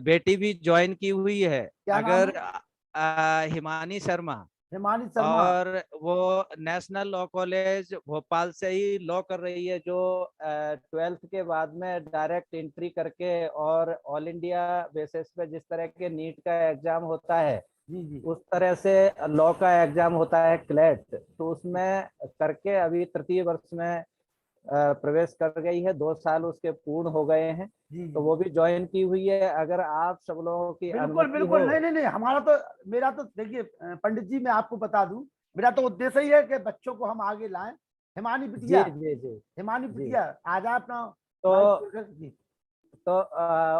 बेटी भी ज्वाइन की हुई है। क्या नाम अगर है? हिमानी शर्मा, हिमानी शर्मा। और वो नेशनल लॉ कॉलेज भोपाल से ही लॉ कर रही है, जो 12th के बाद में डायरेक्ट एंट्री करके और ऑल इंडिया बेसिस पे जिस तरह के नीट का एग्जाम होता है, जी जी। उस तरह से लॉ का एग्जाम होता है क्लैट, तो उसमें करके अभी तृतीय वर्ष में प्रवेश कर गई है। 2 साल उसके पूर्ण हो गए हैं, जी जी। तो वो भी ज्वाइन की हुई है। अगर आप सब लोगों की बिल्कुल अनुमति बिल्कुल, हो। नहीं नहीं नहीं, हमारा तो, मेरा तो देखिए पंडित जी, मैं आपको बता दूं, मेरा तो उद्देश्य ही है कि बच्चों को हम आगे लाएं। हिमानी जी बिटिया, जी जी हिमानी जी। बिटिया आज अपना तो माइक जी।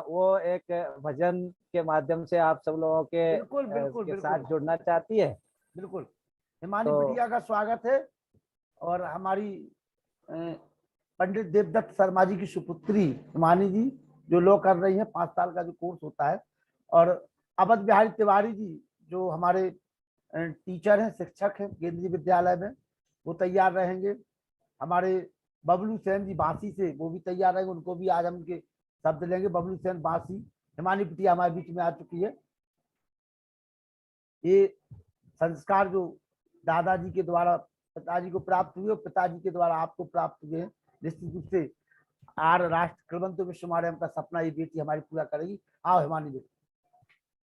वो एक भजन के माध्यम से आप सब लोगों बिल्कुल बिल्कुल के साथ बिल्कुल जुड़ना चाहती है। बिल्कुल। हिमानी तो बिटिया का स्वागत है। और हमारी अ, पंडित देवदत्त शर्मा जी की सुपुत्री हिमानी जी, जो लॉ कर रही है, 5 साल का जो कोर्स होता है। और अवध बिहारी तिवारी जी, जो हमारे टीचर हैं, शिक्षक हैं केंद्रीय विद्यालय में, वो तैयार रहेंगे। हमारे बबलू सेन जी बांसी से, वो भी तैयार रहेंगे, उनको भी आज हम उनके शब्द लेंगे। बबलू सेन बांसी, हिमानी बिटिया हमारे बीच में आ चुकी है। ये संस्कार जो दादाजी के द्वारा पिताजी को प्राप्त हुए और पिताजी के द्वारा आपको प्राप्त हुए हैं, निश्चित रूप से आर राष्ट्र कुलवंत विश्व हमारे का सपना ये बेटी हमारी पूरा करेगी। आओ हिमानी बेटी।